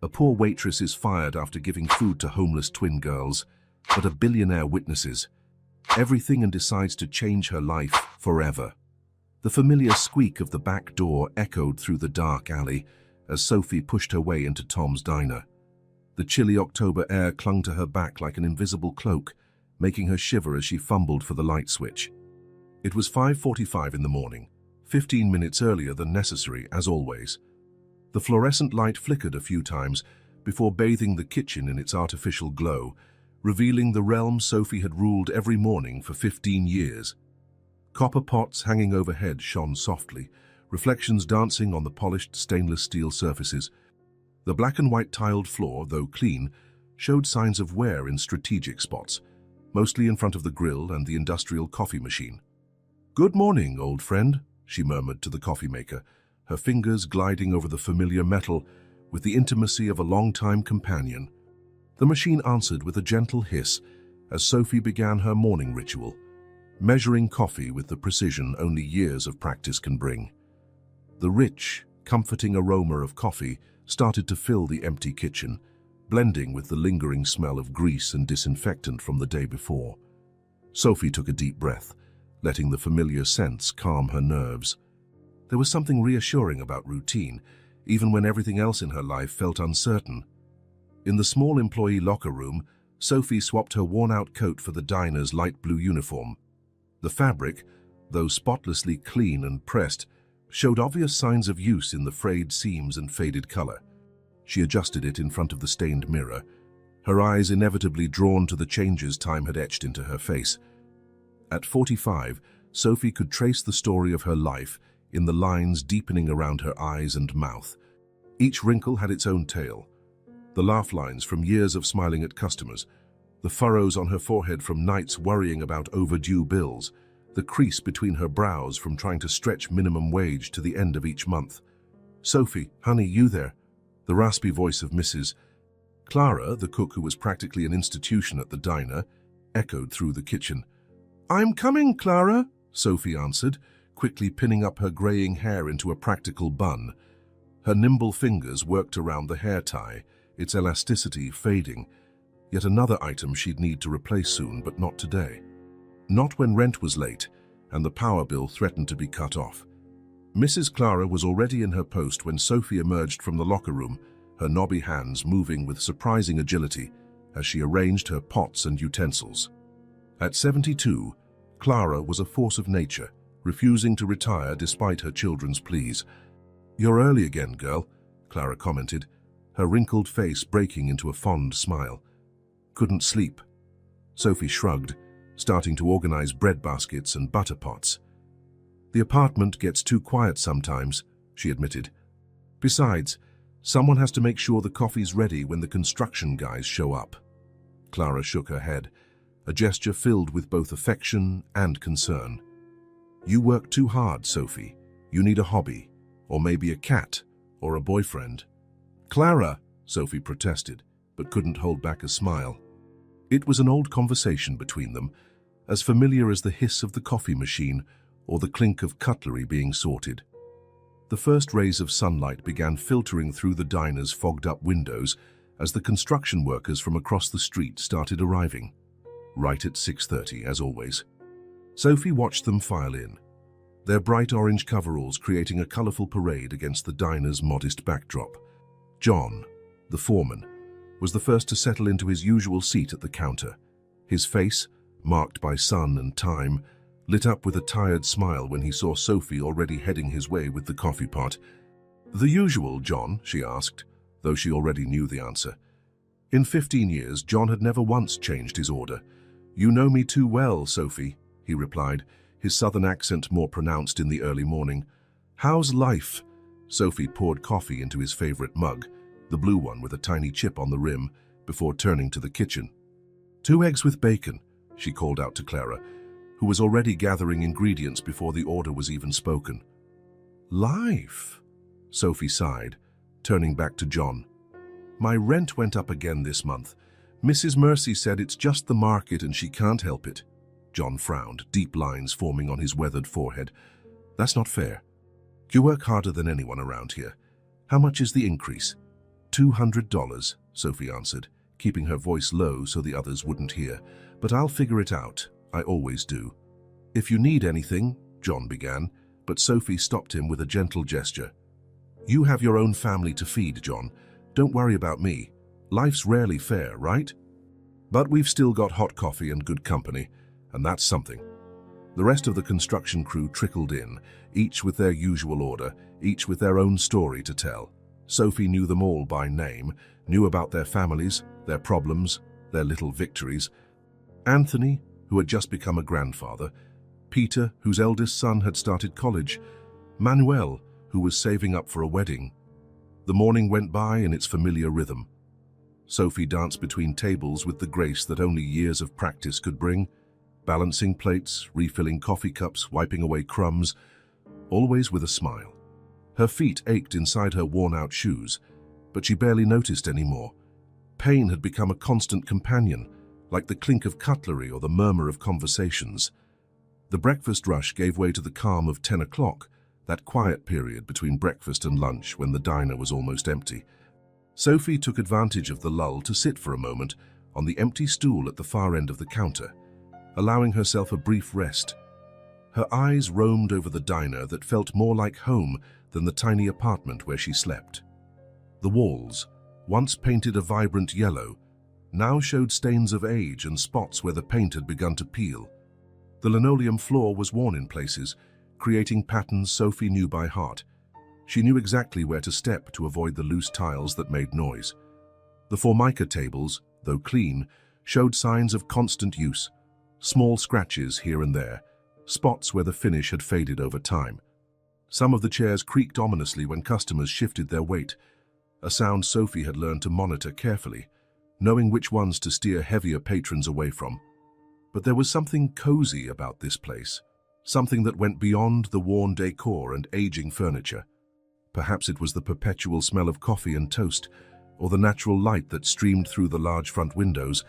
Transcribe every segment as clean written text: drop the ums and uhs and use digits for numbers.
A poor waitress is fired after giving food to homeless twin girls, but a billionaire witnesses everything and decides to change her life forever. The familiar squeak of the back door echoed through the dark alley as Sophie pushed her way into Tom's diner. The chilly October air clung to her back like an invisible cloak, making her shiver as she fumbled for the light switch. It was 5:45 in the morning, 15 minutes earlier than necessary, as always. The fluorescent light flickered a few times before bathing the kitchen in its artificial glow, revealing the realm Sophie had ruled every morning for 15 years. Copper pots hanging overhead shone softly, reflections dancing on the polished stainless steel surfaces. The black and white tiled floor, though clean, showed signs of wear in strategic spots, mostly in front of the grill and the industrial coffee machine. "Good morning, old friend," she murmured to the coffee maker, her fingers gliding over the familiar metal with the intimacy of a long-time companion. The machine answered with a gentle hiss as Sophie began her morning ritual, measuring coffee with the precision only years of practice can bring. The rich, comforting aroma of coffee started to fill the empty kitchen, blending with the lingering smell of grease and disinfectant from the day before. Sophie took a deep breath, letting the familiar scents calm her nerves. There was something reassuring about routine, even when everything else in her life felt uncertain. In the small employee locker room, Sophie swapped her worn-out coat for the diner's light blue uniform. The fabric, though spotlessly clean and pressed, showed obvious signs of use in the frayed seams and faded color. She adjusted it in front of the stained mirror, her eyes inevitably drawn to the changes time had etched into her face. At 45, Sophie could trace the story of her life in the lines deepening around her eyes and mouth. Each wrinkle had its own tale. The laugh lines from years of smiling at customers, the furrows on her forehead from nights worrying about overdue bills, the crease between her brows from trying to stretch minimum wage to the end of each month. "Sophie, honey, you there?" The raspy voice of Mrs. Clara, the cook who was practically an institution at the diner, echoed through the kitchen. "I'm coming, Clara," Sophie answered, quickly pinning up her graying hair into a practical bun. Her nimble fingers worked around the hair tie, its elasticity fading. Yet another item she'd need to replace soon, but not today. Not when rent was late and the power bill threatened to be cut off. Mrs. Clara was already in her post when Sophie emerged from the locker room, her knobby hands moving with surprising agility as she arranged her pots and utensils. At 72, Clara was a force of nature, refusing to retire despite her children's pleas. "You're early again, girl," Clara commented, her wrinkled face breaking into a fond smile. "Couldn't sleep?" Sophie shrugged, starting to organize bread baskets and butter pots. "The apartment gets too quiet sometimes," she admitted. "Besides, someone has to make sure the coffee's ready when the construction guys show up." Clara shook her head, a gesture filled with both affection and concern. "You work too hard, Sophie. You need a hobby, or maybe a cat, or a boyfriend." "Clara," Sophie protested, but couldn't hold back a smile. It was an old conversation between them, as familiar as the hiss of the coffee machine or the clink of cutlery being sorted. The first rays of sunlight began filtering through the diner's fogged-up windows as the construction workers from across the street started arriving. Right at 6:30, as always. Sophie watched them file in, their bright orange coveralls creating a colorful parade against the diner's modest backdrop. John, the foreman, was the first to settle into his usual seat at the counter, his face, marked by sun and time, lit up with a tired smile when he saw Sophie already heading his way with the coffee pot. "The usual, John?" she asked, though she already knew the answer. In 15 years, John had never once changed his order. "You know me too well, Sophie," he replied, his southern accent more pronounced in the early morning. "How's life?" Sophie poured coffee into his favorite mug, the blue one with a tiny chip on the rim, before turning to the kitchen. "2 eggs with bacon," she called out to Clara, who was already gathering ingredients before the order was even spoken. "Life," Sophie sighed, turning back to John. "My rent went up again this month. Mrs. Mercy said it's just the market and she can't help it." John frowned, deep lines forming on his weathered forehead. "That's not fair. You work harder than anyone around here. How much is the increase?" $200, Sophie answered, keeping her voice low so the others wouldn't hear. But I'll figure it out. I always do. If you need anything, John began, but Sophie stopped him with a gentle gesture. You have your own family to feed, John. Don't worry about me. Life's rarely fair, right? But we've still got hot coffee and good company, and that's something. The rest of the construction crew trickled in, each with their usual order, each with their own story to tell. Sophie knew them all by name, knew about their families, their problems, their little victories. Anthony, who had just become a grandfather, Peter, whose eldest son had started college, Manuel, who was saving up for a wedding. The morning went by in its familiar rhythm. Sophie danced between tables with the grace that only years of practice could bring, balancing plates, refilling coffee cups, wiping away crumbs, always with a smile. Her feet ached inside her worn-out shoes, but she barely noticed anymore. Pain had become a constant companion, like the clink of cutlery or the murmur of conversations. The breakfast rush gave way to the calm of 10 o'clock, that quiet period between breakfast and lunch when the diner was almost empty. Sophie took advantage of the lull to sit for a moment on the empty stool at the far end of the counter, allowing herself a brief rest. Her eyes roamed over the diner that felt more like home than the tiny apartment where she slept. The walls, once painted a vibrant yellow, now showed stains of age and spots where the paint had begun to peel. The linoleum floor was worn in places, creating patterns Sophie knew by heart. She knew exactly where to step to avoid the loose tiles that made noise. The Formica tables, though clean, showed signs of constant use, small scratches here and there, spots where the finish had faded over time. Some of the chairs creaked ominously when customers shifted their weight, a sound Sophie had learned to monitor carefully, knowing which ones to steer heavier patrons away from. But there was something cozy about this place, something that went beyond the worn decor and aging furniture. Perhaps it was the perpetual smell of coffee and toast, or the natural light that streamed through the large front windows,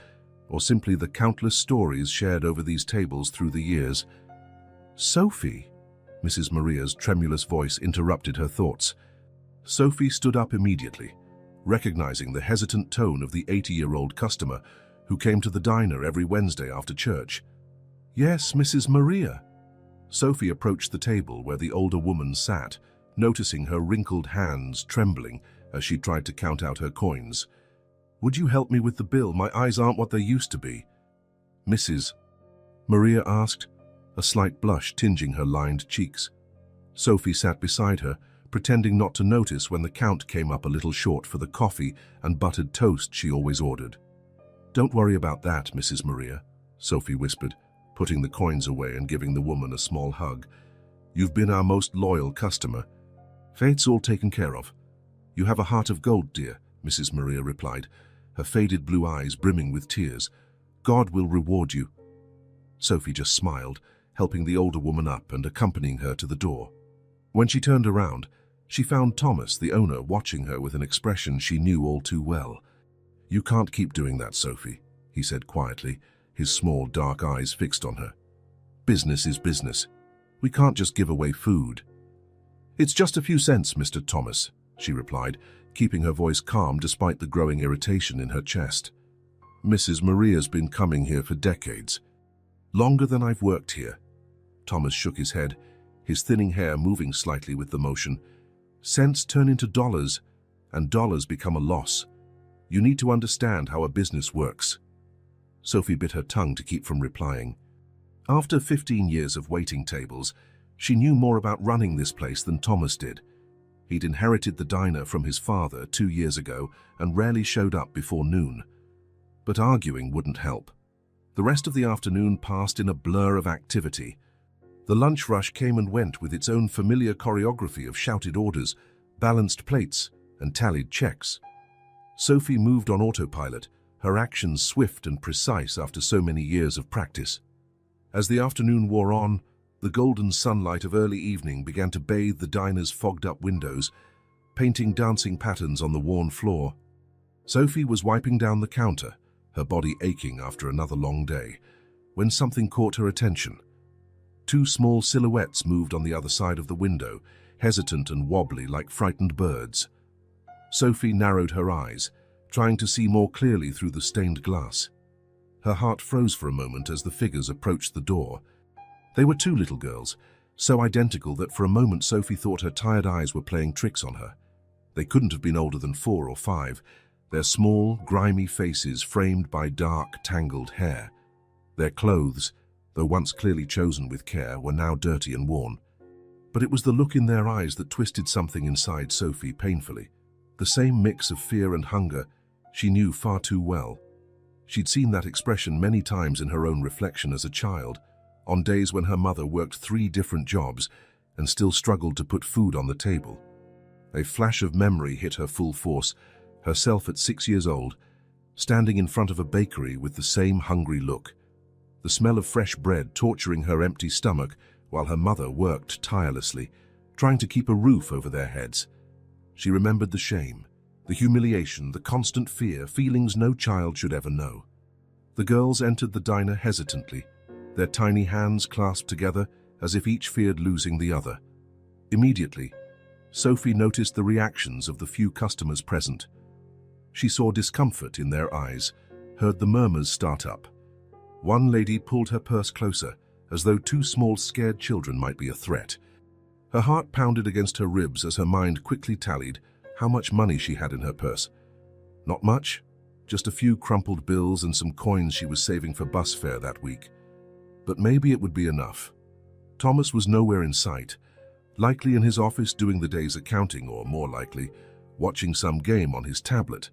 or simply the countless stories shared over these tables through the years. Sophie, Mrs. Maria's tremulous voice interrupted her thoughts. Sophie stood up immediately, recognizing the hesitant tone of the 80-year-old customer who came to the diner every Wednesday after church. Yes, Mrs. Maria. Sophie approached the table where the older woman sat, noticing her wrinkled hands trembling as she tried to count out her coins. Would you help me with the bill? My eyes aren't what they used to be. Mrs. Maria asked, a slight blush tinging her lined cheeks. Sophie sat beside her, pretending not to notice when the count came up a little short for the coffee and buttered toast she always ordered. Don't worry about that, Mrs. Maria, Sophie whispered, putting the coins away and giving the woman a small hug. You've been our most loyal customer. Fate's all taken care of. You have a heart of gold, dear, Mrs. Maria replied, her faded blue eyes brimming with tears. God will reward you. Sophie just smiled, helping the older woman up and accompanying her to the door. When she turned around, she found Thomas, the owner, watching her with an expression she knew all too well. You can't keep doing that, Sophie, he said quietly, his small dark eyes fixed on her. Business is business. We can't just give away food. It's just a few cents, Mr. Thomas, she replied, keeping her voice calm despite the growing irritation in her chest. Mrs. Maria's been coming here for decades. Longer than I've worked here. Thomas shook his head, his thinning hair moving slightly with the motion. Cents turn into dollars, and dollars become a loss. You need to understand how a business works. Sophie bit her tongue to keep from replying. After 15 years of waiting tables, she knew more about running this place than Thomas did. He'd inherited the diner from his father 2 years ago and rarely showed up before noon. But arguing wouldn't help. The rest of the afternoon passed in a blur of activity. The lunch rush came and went with its own familiar choreography of shouted orders, balanced plates, and tallied checks. Sophie moved on autopilot, her actions swift and precise after so many years of practice. As the afternoon wore on, the golden sunlight of early evening began to bathe the diner's fogged-up windows, painting dancing patterns on the worn floor. Sophie was wiping down the counter, her body aching after another long day, when something caught her attention. 2 small silhouettes moved on the other side of the window, hesitant and wobbly like frightened birds. Sophie narrowed her eyes, trying to see more clearly through the stained glass. Her heart froze for a moment as the figures approached the door. They were two little girls, so identical that for a moment Sophie thought her tired eyes were playing tricks on her. They couldn't have been older than 4 or 5, their small, grimy faces framed by dark, tangled hair. Their clothes, though once clearly chosen with care, were now dirty and worn. But it was the look in their eyes that twisted something inside Sophie painfully. The same mix of fear and hunger she knew far too well. She'd seen that expression many times in her own reflection as a child, on days when her mother worked 3 different jobs and still struggled to put food on the table. A flash of memory hit her full force, herself at 6 years old, standing in front of a bakery with the same hungry look. The smell of fresh bread torturing her empty stomach while her mother worked tirelessly, trying to keep a roof over their heads. She remembered the shame, the humiliation, the constant fear, feelings no child should ever know. The girls entered the diner hesitantly, their tiny hands clasped together as if each feared losing the other. Immediately, Sophie noticed the reactions of the few customers present. She saw discomfort in their eyes, heard the murmurs start up. One lady pulled her purse closer, as though 2 small, scared children might be a threat. Her heart pounded against her ribs as her mind quickly tallied how much money she had in her purse. Not much, just a few crumpled bills and some coins she was saving for bus fare that week. But maybe it would be enough. Thomas was nowhere in sight, likely in his office doing the day's accounting, or more likely, watching some game on his tablet.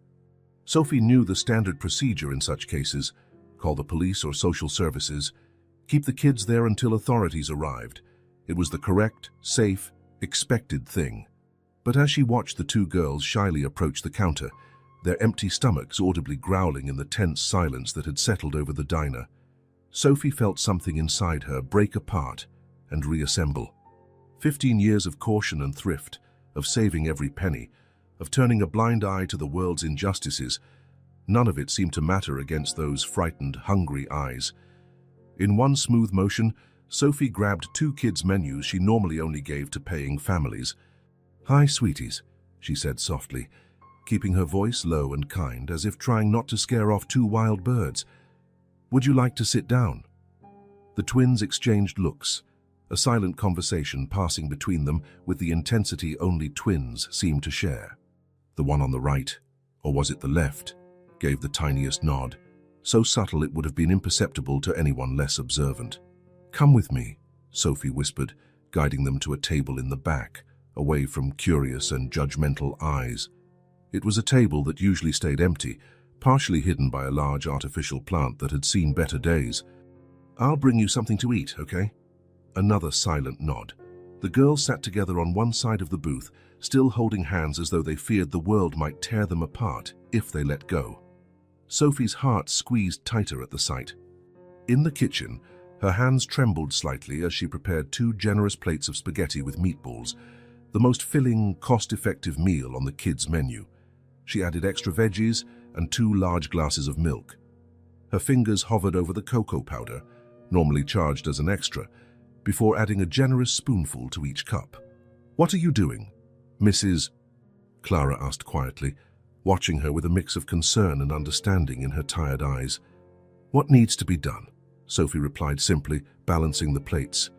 Sophie knew the standard procedure in such cases: call the police or social services, keep the kids there until authorities arrived. It was the correct, safe, expected thing. But as she watched the 2 girls shyly approach the counter, their empty stomachs audibly growling in the tense silence that had settled over the diner, Sophie felt something inside her break apart and reassemble. 15 years of caution and thrift, of saving every penny, of turning a blind eye to the world's injustices, none of it seemed to matter against those frightened, hungry eyes. In one smooth motion, Sophie grabbed 2 kids' menus she normally only gave to paying families. "Hi, sweeties," she said softly, keeping her voice low and kind, as if trying not to scare off 2 wild birds. "Would you like to sit down?" The twins exchanged looks, a silent conversation passing between them with the intensity only twins seemed to share. The one on the right, or was it the left, gave the tiniest nod, so subtle it would have been imperceptible to anyone less observant. "Come with me," Sophie whispered, guiding them to a table in the back, away from curious and judgmental eyes. It was a table that usually stayed empty, partially hidden by a large artificial plant that had seen better days. "I'll bring you something to eat, okay?" Another silent nod. The girls sat together on one side of the booth, still holding hands as though they feared the world might tear them apart if they let go. Sophie's heart squeezed tighter at the sight. In the kitchen, her hands trembled slightly as she prepared 2 generous plates of spaghetti with meatballs, the most filling, cost-effective meal on the kids' menu. She added extra veggies and 2 large glasses of milk. Her fingers hovered over the cocoa powder, normally charged as an extra, before adding a generous spoonful to each cup. "What are you doing, Mrs.?" Clara asked quietly, watching her with a mix of concern and understanding in her tired eyes. "What needs to be done?" Sophie replied simply, balancing the plates.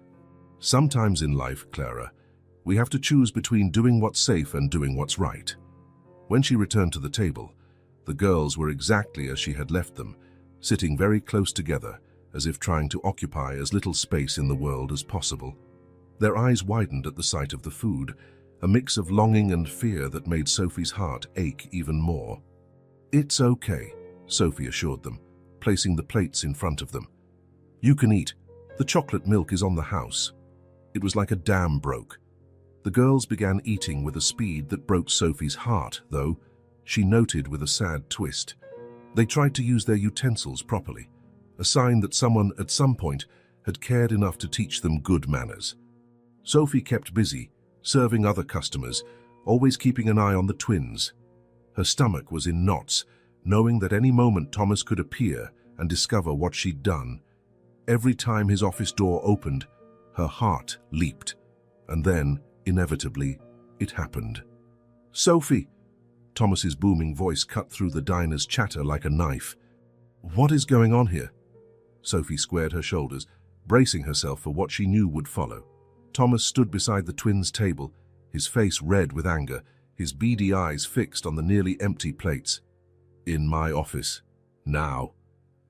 "Sometimes in life, Clara, we have to choose between doing what's safe and doing what's right." When she returned to the table, the girls were exactly as she had left them, sitting very close together, as if trying to occupy as little space in the world as possible. Their eyes widened at the sight of the food, a mix of longing and fear that made Sophie's heart ache even more. "It's okay," Sophie assured them, placing the plates in front of them. "You can eat. The chocolate milk is on the house." It was like a dam broke. The girls began eating with a speed that broke Sophie's heart, though, she noted with a sad twist. They tried to use their utensils properly, a sign that someone at some point had cared enough to teach them good manners. Sophie kept busy, serving other customers, always keeping an eye on the twins. Her stomach was in knots, knowing that any moment Thomas could appear and discover what she'd done. Every time his office door opened, her heart leaped. And then, inevitably, it happened. "Sophie!" Thomas's booming voice cut through the diner's chatter like a knife. "What is going on here?" Sophie squared her shoulders, bracing herself for what she knew would follow. Thomas stood beside the twins' table, his face red with anger, his beady eyes fixed on the nearly empty plates. "In my office. Now."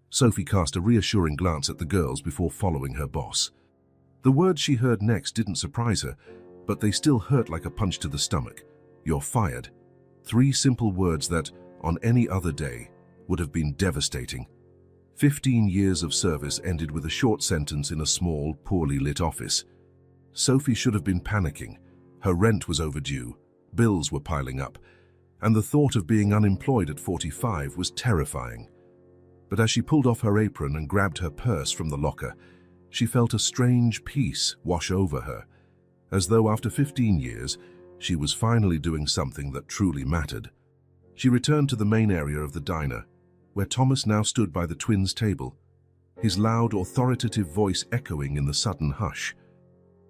Sophie cast a reassuring glance at the girls before following her boss. The words she heard next didn't surprise her, but they still hurt like a punch to the stomach. "You're fired." 3 simple words that, on any other day, would have been devastating. 15 years of service ended with a short sentence in a small, poorly lit office. Sophie should have been panicking. Her rent was overdue, bills were piling up, and the thought of being unemployed at 45 was terrifying. But as she pulled off her apron and grabbed her purse from the locker, she felt a strange peace wash over her, as though after 15 years, she was finally doing something that truly mattered. She returned to the main area of the diner, where Thomas now stood by the twins' table, his loud, authoritative voice echoing in the sudden hush.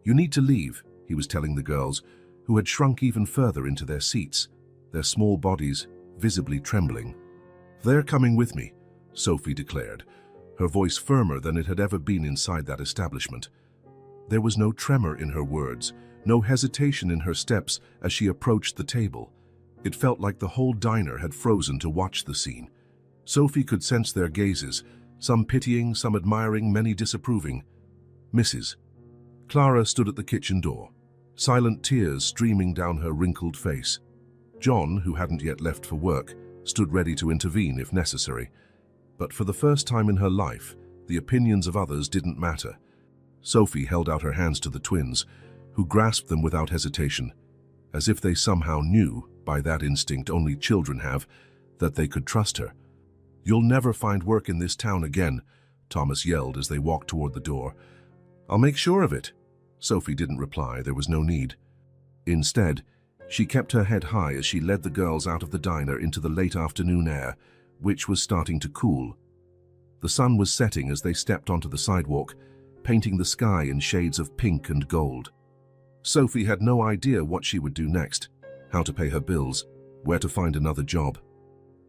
"You need to leave," he was telling the girls, who had shrunk even further into their seats, their small bodies visibly trembling. "They're coming with me," Sophie declared, her voice firmer than it had ever been inside that establishment. There was no tremor in her words, no hesitation in her steps as she approached the table. It felt like the whole diner had frozen to watch the scene. Sophie could sense their gazes, some pitying, some admiring, many disapproving. "Mrs." Clara stood at the kitchen door, silent tears streaming down her wrinkled face. John, who hadn't yet left for work, stood ready to intervene if necessary. But for the first time in her life, the opinions of others didn't matter. Sophie held out her hands to the twins, who grasped them without hesitation, as if they somehow knew, by that instinct only children have, that they could trust her. "You'll never find work in this town again," Thomas yelled as they walked toward the door. "I'll make sure of it." Sophie didn't reply, there was no need. Instead, she kept her head high as she led the girls out of the diner into the late afternoon air, which was starting to cool. The sun was setting as they stepped onto the sidewalk, painting the sky in shades of pink and gold. Sophie had no idea what she would do next, how to pay her bills, where to find another job.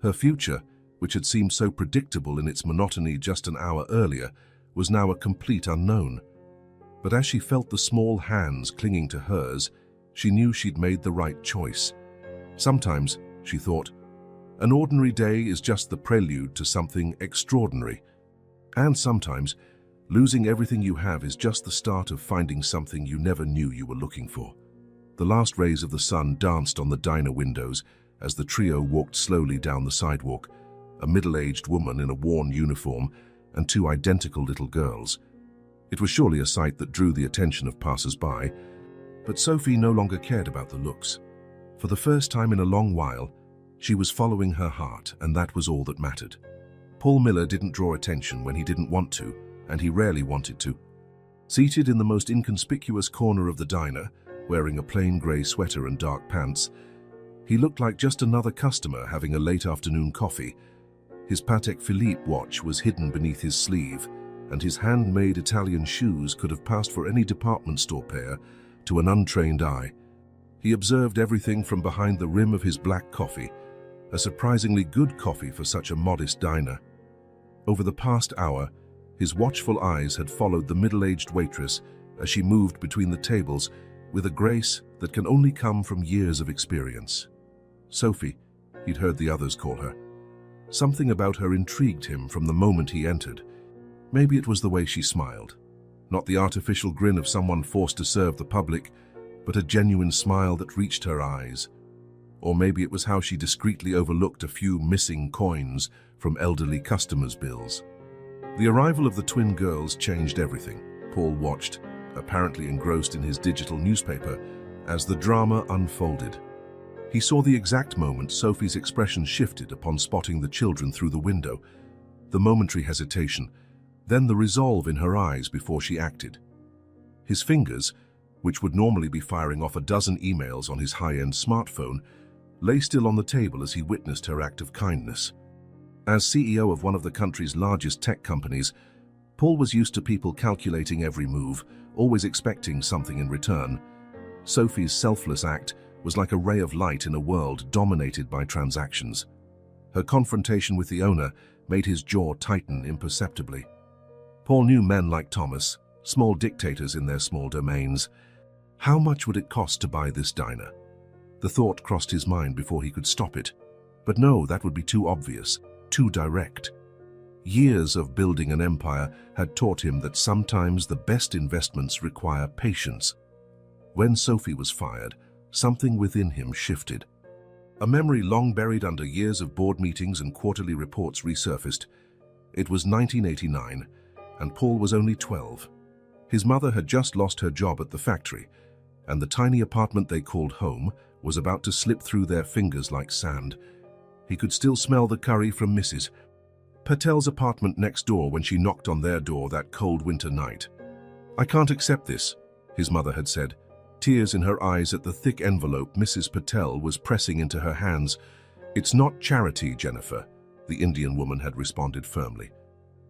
Her future, which had seemed so predictable in its monotony just an hour earlier, was now a complete unknown. But as she felt the small hands clinging to hers, she knew she'd made the right choice. Sometimes, she thought, an ordinary day is just the prelude to something extraordinary. And sometimes, losing everything you have is just the start of finding something you never knew you were looking for. The last rays of the sun danced on the diner windows as the trio walked slowly down the sidewalk, a middle-aged woman in a worn uniform and 2 identical little girls. It was surely a sight that drew the attention of passers-by, but Sophie no longer cared about the looks. For the first time in a long while, she was following her heart, and that was all that mattered. Paul Miller didn't draw attention when he didn't want to, and he rarely wanted to. Seated in the most inconspicuous corner of the diner, wearing a plain grey sweater and dark pants, he looked like just another customer having a late afternoon coffee. His Patek Philippe watch was hidden beneath his sleeve, and his handmade Italian shoes could have passed for any department store pair to an untrained eye. He observed everything from behind the rim of his black coffee, a surprisingly good coffee for such a modest diner. Over the past hour, his watchful eyes had followed the middle-aged waitress as she moved between the tables with a grace that can only come from years of experience. Sophie, he'd heard the others call her. Something about her intrigued him from the moment he entered. Maybe it was the way she smiled. Not the artificial grin of someone forced to serve the public, but a genuine smile that reached her eyes. Or maybe it was how she discreetly overlooked a few missing coins from elderly customers' bills. The arrival of the twin girls changed everything. Paul watched, apparently engrossed in his digital newspaper, as the drama unfolded. He saw the exact moment Sophie's expression shifted upon spotting the children through the window, the momentary hesitation, then the resolve in her eyes before she acted. His fingers, which would normally be firing off a dozen emails on his high-end smartphone, lay still on the table as he witnessed her act of kindness. As CEO of one of the country's largest tech companies, Paul was used to people calculating every move, always expecting something in return. Sophie's selfless act was like a ray of light in a world dominated by transactions. Her confrontation with the owner made his jaw tighten imperceptibly. Paul knew men like Thomas, small dictators in their small domains. How much would it cost to buy this diner? The thought crossed his mind before he could stop it. But no, that would be too obvious, too direct. Years of building an empire had taught him that sometimes the best investments require patience. When Sophie was fired, something within him shifted. A memory long buried under years of board meetings and quarterly reports resurfaced. It was 1989, and Paul was only 12. His mother had just lost her job at the factory, and the tiny apartment they called home was about to slip through their fingers like sand. He could still smell the curry from Mrs. Patel's apartment next door when she knocked on their door that cold winter night. "I can't accept this," his mother had said, tears in her eyes at the thick envelope Mrs. Patel was pressing into her hands. "It's not charity, Jennifer," the Indian woman had responded firmly.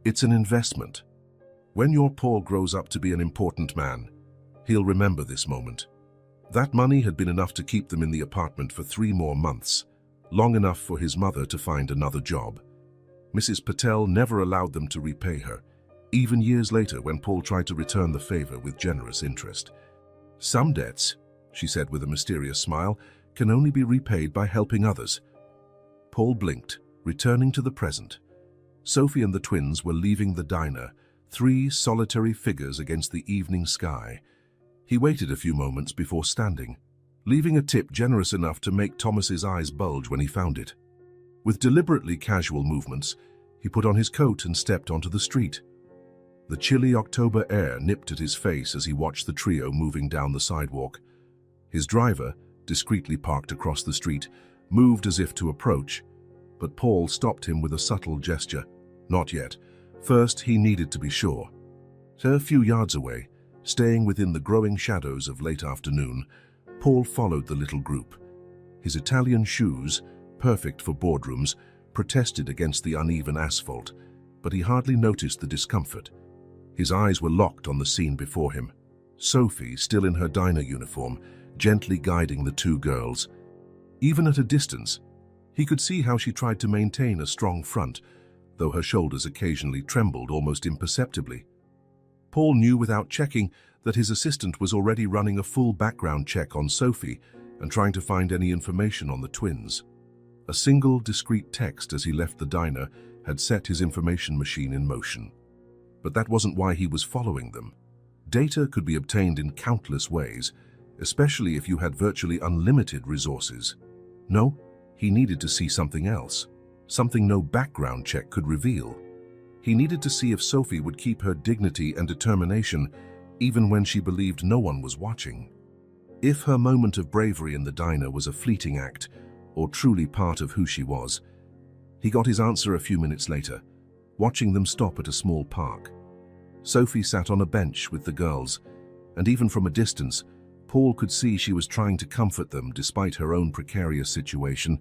"It's an investment. When your Paul grows up to be an important man, he'll remember this moment." That money had been enough to keep them in the apartment for 3 more months, long enough for his mother to find another job. Mrs. Patel never allowed them to repay her, even years later when Paul tried to return the favor with generous interest. "Some debts," she said with a mysterious smile, "can only be repaid by helping others." Paul blinked, returning to the present. Sophie and the twins were leaving the diner, 3 solitary figures against the evening sky. He waited a few moments before standing, leaving a tip generous enough to make Thomas's eyes bulge when he found it. With deliberately casual movements, he put on his coat and stepped onto the street. The chilly October air nipped at his face as he watched the trio moving down the sidewalk. His driver, discreetly parked across the street, moved as if to approach, but Paul stopped him with a subtle gesture. Not yet. First, he needed to be sure. A few yards away, staying within the growing shadows of late afternoon, Paul followed the little group. His Italian shoes, perfect for boardrooms, protested against the uneven asphalt, but he hardly noticed the discomfort. His eyes were locked on the scene before him. Sophie, still in her diner uniform, gently guiding the 2 girls. Even at a distance, he could see how she tried to maintain a strong front, though her shoulders occasionally trembled almost imperceptibly. Paul knew without checking that his assistant was already running a full background check on Sophie and trying to find any information on the twins. A single discreet text as he left the diner had set his information machine in motion. But that wasn't why he was following them. Data could be obtained in countless ways, especially if you had virtually unlimited resources. No, he needed to see something else, something no background check could reveal. He needed to see if Sophie would keep her dignity and determination even when she believed no one was watching. If her moment of bravery in the diner was a fleeting act, or truly part of who she was. He got his answer a few minutes later, watching them stop at a small park. Sophie sat on a bench with the girls, and even from a distance, Paul could see she was trying to comfort them despite her own precarious situation.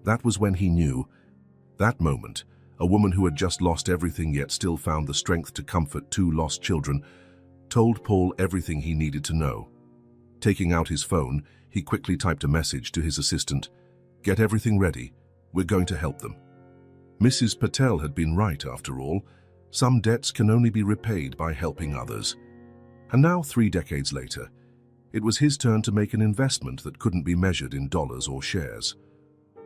That was when he knew. That moment, a woman who had just lost everything yet still found the strength to comfort 2 lost children, told Paul everything he needed to know. Taking out his phone, he quickly typed a message to his assistant. "Get everything ready. We're going to help them." Mrs. Patel had been right after all. Some debts can only be repaid by helping others. And now, 3 decades later, it was his turn to make an investment that couldn't be measured in dollars or shares.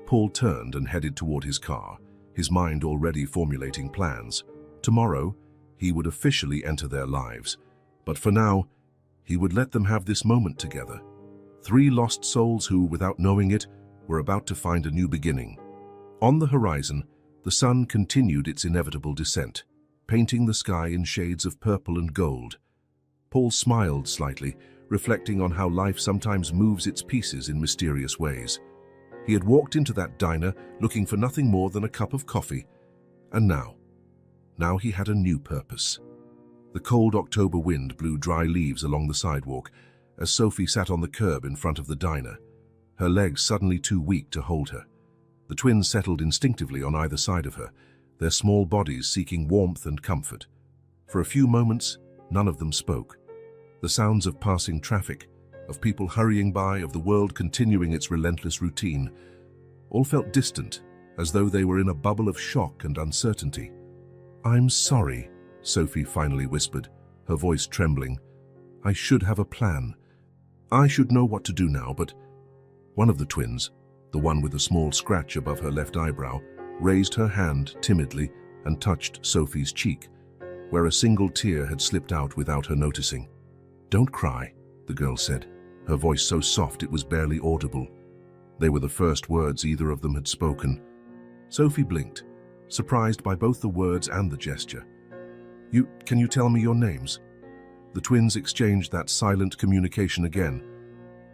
Paul turned and headed toward his car, his mind already formulating plans. Tomorrow, he would officially enter their lives. But for now, he would let them have this moment together. 3 lost souls who, without knowing it, were about to find a new beginning. On the horizon, the sun continued its inevitable descent, painting the sky in shades of purple and gold. Paul smiled slightly, reflecting on how life sometimes moves its pieces in mysterious ways. He had walked into that diner looking for nothing more than a cup of coffee, and now he had a new purpose. The cold October wind blew dry leaves along the sidewalk as Sophie sat on the curb in front of the diner, her legs suddenly too weak to hold her. The twins settled instinctively on either side of her, their small bodies seeking warmth and comfort. For a few moments, none of them spoke. The sounds of passing traffic, of people hurrying by, of the world continuing its relentless routine. All felt distant, as though they were in a bubble of shock and uncertainty. "I'm sorry," Sophie finally whispered, her voice trembling. "I should have a plan. I should know what to do now, but—" One of the twins, the one with a small scratch above her left eyebrow, raised her hand timidly and touched Sophie's cheek, where a single tear had slipped out without her noticing. "Don't cry," the girl said, her voice so soft it was barely audible. They were the first words either of them had spoken. Sophie blinked, surprised by both the words and the gesture. Can you tell me your names?" The twins exchanged that silent communication again.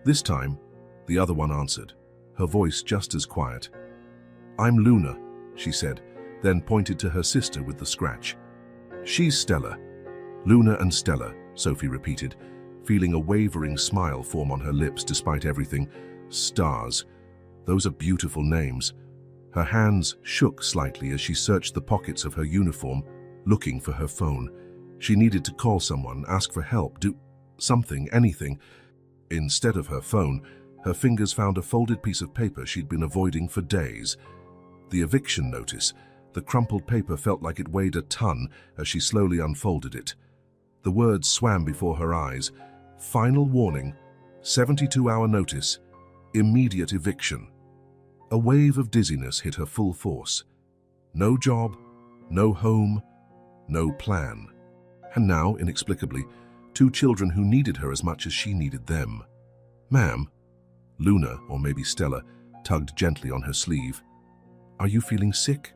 This time, the other one answered, her voice just as quiet. "I'm Luna," she said, then pointed to her sister with the scratch. "She's Stella." "Luna and Stella," Sophie repeated, feeling a wavering smile form on her lips despite everything. Stars. Those are beautiful names. Her hands shook slightly as she searched the pockets of her uniform, looking for her phone. She needed to call someone, ask for help, do something, anything. Instead of her phone, her fingers found a folded piece of paper she'd been avoiding for days. The eviction notice. The crumpled paper felt like it weighed a ton as she slowly unfolded it. The words swam before her eyes. Final warning, 72-hour notice, immediate eviction. A wave of dizziness hit her full force. No job, no home, no plan. And now, inexplicably, two children who needed her as much as she needed them. "Ma'am," Luna, or maybe Stella, tugged gently on her sleeve. "Are you feeling sick?"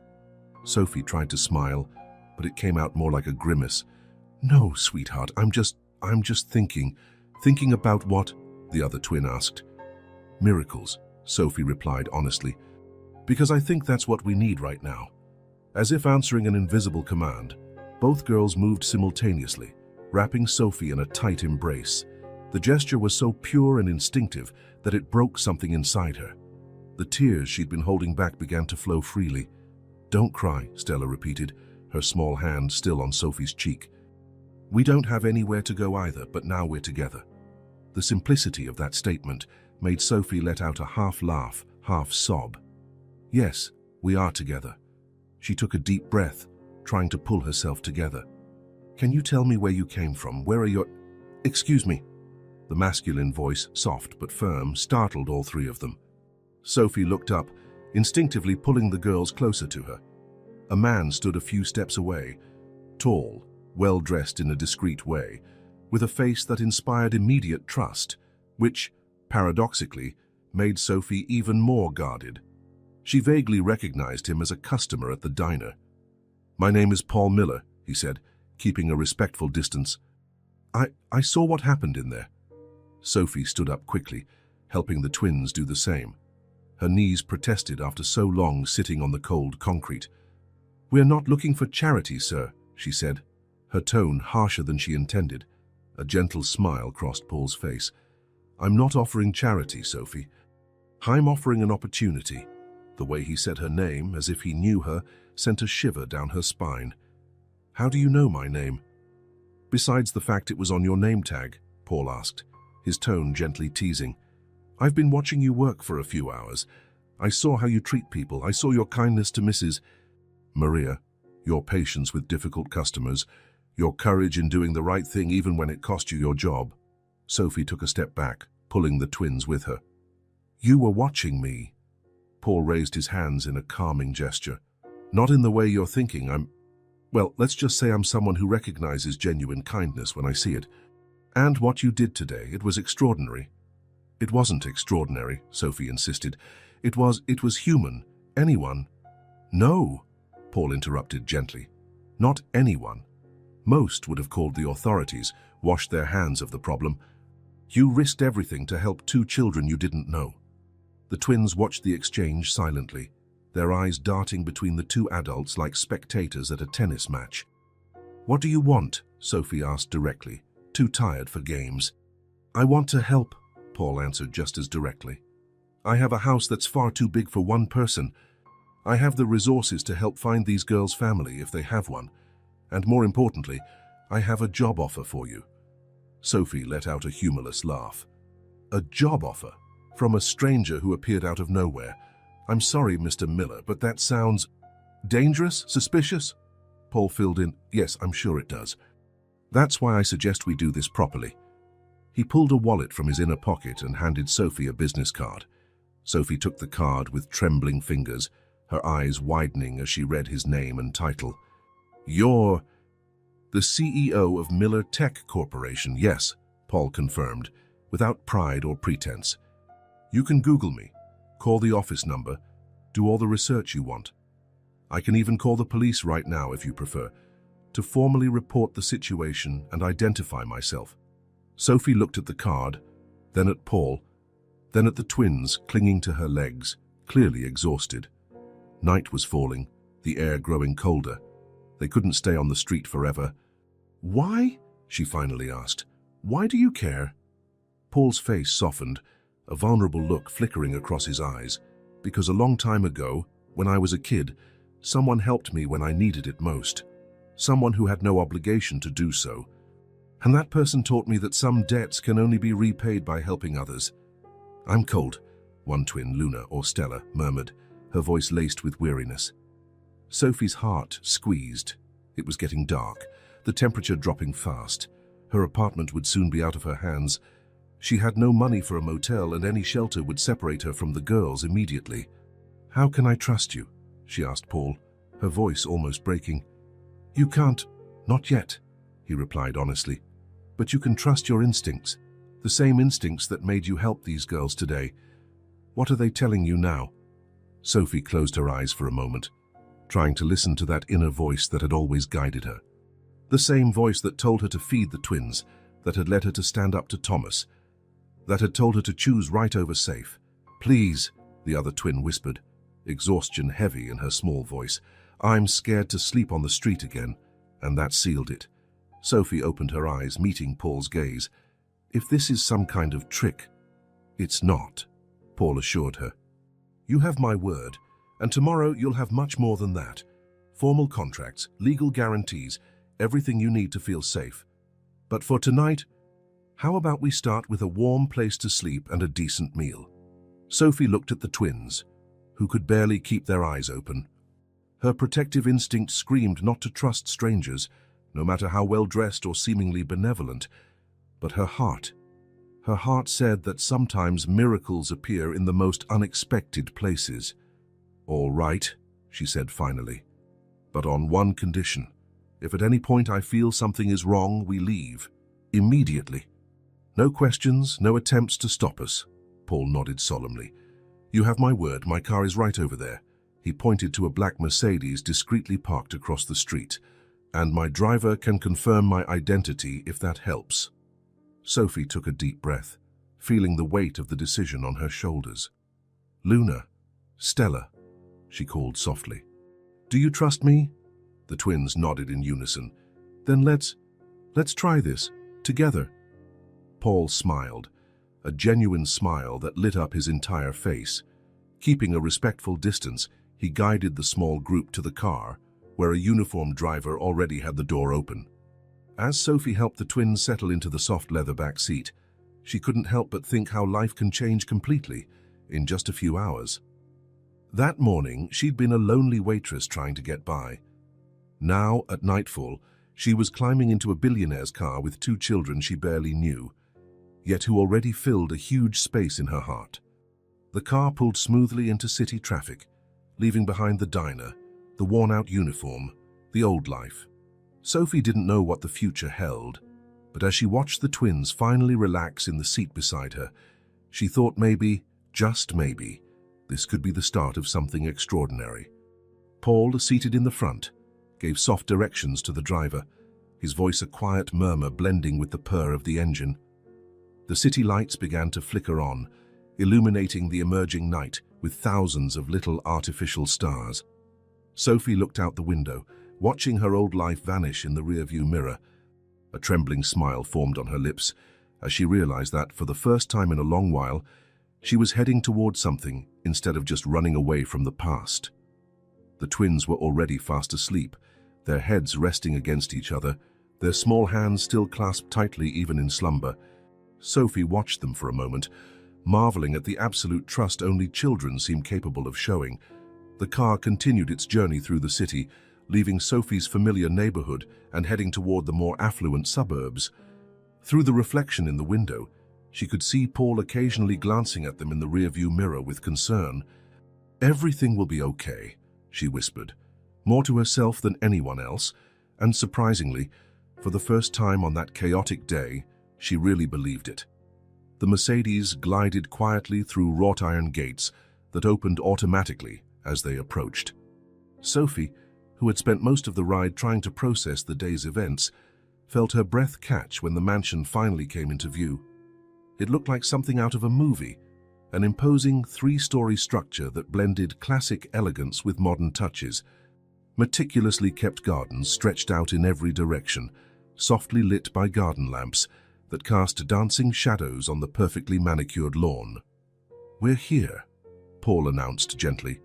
Sophie tried to smile, but it came out more like a grimace. "No, sweetheart, I'm just thinking. Thinking about what?" the other twin asked. "Miracles," Sophie replied honestly. "Because I think that's what we need right now." As if answering an invisible command, both girls moved simultaneously, wrapping Sophie in a tight embrace. The gesture was so pure and instinctive that it broke something inside her. The tears she'd been holding back began to flow freely. "Don't cry," Stella repeated, her small hand still on Sophie's cheek. "We don't have anywhere to go either, but now we're together." The simplicity of that statement made Sophie let out a half laugh, half sob. "Yes, we are together." She took a deep breath, trying to pull herself together. "Can you tell me where you came from? Where are your—" "Excuse me." The masculine voice, soft but firm, startled all three of them. Sophie looked up, instinctively pulling the girls closer to her. A man stood a few steps away, tall, well-dressed in a discreet way, with a face that inspired immediate trust, which, paradoxically, made Sophie even more guarded. She vaguely recognized him as a customer at the diner. "My name is Paul Miller," he said, keeping a respectful distance. I saw what happened in there." Sophie stood up quickly, helping the twins do the same. Her knees protested after so long sitting on the cold concrete. "We're not looking for charity, sir," she said, her tone harsher than she intended. A gentle smile crossed Paul's face. "I'm not offering charity, Sophie. I'm offering an opportunity." The way he said her name, as if he knew her, sent a shiver down her spine. "How do you know my name?" "Besides the fact it was on your name tag," Paul asked, his tone gently teasing. "I've been watching you work for a few hours. I saw how you treat people. I saw your kindness to Mrs. Maria, your patience with difficult customers, your courage in doing the right thing even when it cost you your job." Sophie took a step back, pulling the twins with her. "You were watching me." Paul raised his hands in a calming gesture. "Not in the way you're thinking. Well, let's just say I'm someone who recognizes genuine kindness when I see it. And what you did today, it was extraordinary." "It wasn't extraordinary," Sophie insisted. It was human. Anyone—" "No," Paul interrupted gently. "Not anyone. Most would have called the authorities, washed their hands of the problem. You risked everything to help two children you didn't know." The twins watched the exchange silently, their eyes darting between the two adults like spectators at a tennis match. "What do you want?" Sophie asked directly, too tired for games. "I want to help," Paul answered just as directly. "I have a house that's far too big for one person. I have the resources to help find these girls' family if they have one. And more importantly, I have a job offer for you." Sophie let out a humorless laugh. A job offer? From a stranger who appeared out of nowhere. I'm sorry, Mr. Miller, but that sounds dangerous, suspicious? Paul filled in. Yes, I'm sure it does. That's why I suggest we do this properly. He pulled a wallet from his inner pocket and handed Sophie a business card. Sophie took the card with trembling fingers, her eyes widening as she read his name and title. You're the CEO of Miller Tech Corporation. Yes, Paul confirmed, without pride or pretense. You can Google me, call the office number, do all the research you want. I can even call the police right now if you prefer, to formally report the situation and identify myself. Sophie looked at the card, then at Paul, then at the twins clinging to her legs, clearly exhausted. Night was falling, the air growing colder. They couldn't stay on the street forever. Why? She finally asked. Why do you care? Paul's face softened, a vulnerable look flickering across his eyes. Because a long time ago, when I was a kid, someone helped me when I needed it most. Someone who had no obligation to do so. And that person taught me that some debts can only be repaid by helping others. I'm cold, one twin, Luna or Stella, murmured, her voice laced with weariness. Sophie's heart squeezed. It was getting dark, the temperature dropping fast. Her apartment would soon be out of her hands. She had no money for a motel, and any shelter would separate her from the girls immediately. How can I trust you? She asked Paul, her voice almost breaking. You can't, not yet, he replied honestly. But you can trust your instincts, the same instincts that made you help these girls today. What are they telling you now? Sophie closed her eyes for a moment, trying to listen to that inner voice that had always guided her. The same voice that told her to feed the twins, that had led her to stand up to Thomas, that had told her to choose right over safe. Please, the other twin whispered, exhaustion heavy in her small voice. I'm scared to sleep on the street again, and that sealed it. Sophie opened her eyes, meeting Paul's gaze. If this is some kind of trick, it's not, Paul assured her. You have my word, and tomorrow you'll have much more than that. Formal contracts, legal guarantees, everything you need to feel safe. But for tonight, how about we start with a warm place to sleep and a decent meal? Sophie looked at the twins, who could barely keep their eyes open. Her protective instinct screamed not to trust strangers, no matter how well-dressed or seemingly benevolent. But her heart said that sometimes miracles appear in the most unexpected places. All right, she said finally, but on one condition. If at any point I feel something is wrong, we leave. Immediately. No questions, no attempts to stop us. Paul nodded solemnly. You have my word, my car is right over there. He pointed to a black Mercedes discreetly parked across the street. And my driver can confirm my identity if that helps. Sophie took a deep breath, feeling the weight of the decision on her shoulders. Luna, Stella, she called softly. Do you trust me? The twins nodded in unison. Then let's try this, together. Paul smiled, a genuine smile that lit up his entire face. Keeping a respectful distance, he guided the small group to the car, where a uniformed driver already had the door open. As Sophie helped the twins settle into the soft leather back seat, she couldn't help but think how life can change completely in just a few hours. That morning, she'd been a lonely waitress trying to get by. Now, at nightfall, she was climbing into a billionaire's car with two children she barely knew, yet who already filled a huge space in her heart. The car pulled smoothly into city traffic, leaving behind the diner, the worn-out uniform, the old life. Sophie didn't know what the future held, but as she watched the twins finally relax in the seat beside her, she thought maybe, just maybe, this could be the start of something extraordinary. Paul, seated in the front, gave soft directions to the driver, his voice a quiet murmur blending with the purr of the engine. The city lights began to flicker on, illuminating the emerging night with thousands of little artificial stars. Sophie looked out the window, watching her old life vanish in the rearview mirror. A trembling smile formed on her lips as she realized that, for the first time in a long while, she was heading towards something instead of just running away from the past. The twins were already fast asleep, their heads resting against each other, their small hands still clasped tightly even in slumber. Sophie watched them for a moment, marveling at the absolute trust only children seem capable of showing. The car continued its journey through the city, leaving Sophie's familiar neighborhood and heading toward the more affluent suburbs. Through the reflection in the window, she could see Paul occasionally glancing at them in the rearview mirror with concern. "Everything will be okay," she whispered, more to herself than anyone else, and surprisingly, for the first time on that chaotic day, she really believed it. The Mercedes glided quietly through wrought iron gates that opened automatically as they approached. Sophie, who had spent most of the ride trying to process the day's events, felt her breath catch when the mansion finally came into view. It looked like something out of a movie, an imposing three-story structure that blended classic elegance with modern touches. Meticulously kept gardens stretched out in every direction, softly lit by garden lamps that cast dancing shadows on the perfectly manicured lawn. "We're here," Paul announced gently,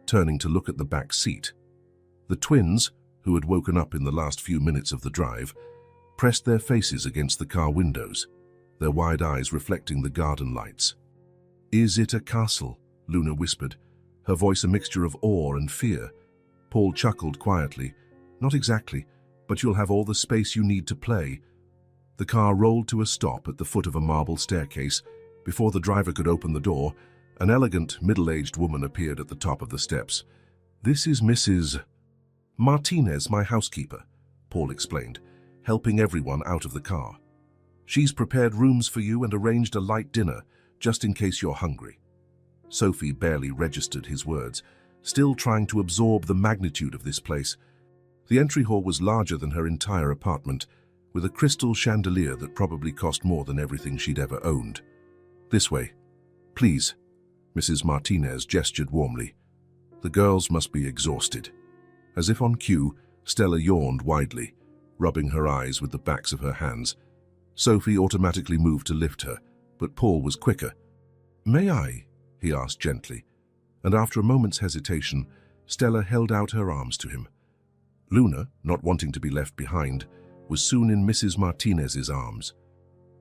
turning to look at the back seat. The twins, who had woken up in the last few minutes of the drive, pressed their faces against the car windows, their wide eyes reflecting the garden lights. "Is it a castle?" Luna whispered, her voice a mixture of awe and fear. Paul chuckled quietly. "Not exactly, but you'll have all the space you need to play." The car rolled to a stop at the foot of a marble staircase. Before the driver could open the door, an elegant, middle-aged woman appeared at the top of the steps. "This is Mrs. Martinez, my housekeeper," Paul explained, helping everyone out of the car. "She's prepared rooms for you and arranged a light dinner, just in case you're hungry." Sophie barely registered his words, still trying to absorb the magnitude of this place. The entry hall was larger than her entire apartment, with a crystal chandelier that probably cost more than everything she'd ever owned. "This way, please," Mrs. Martinez gestured warmly. The girls must be exhausted. As if on cue, Stella yawned widely, rubbing her eyes with the backs of her hands. Sophie automatically moved to lift her, but Paul was quicker. "May I?" he asked gently, and after a moment's hesitation, Stella held out her arms to him. Luna, not wanting to be left behind, was soon in Mrs. Martinez's arms.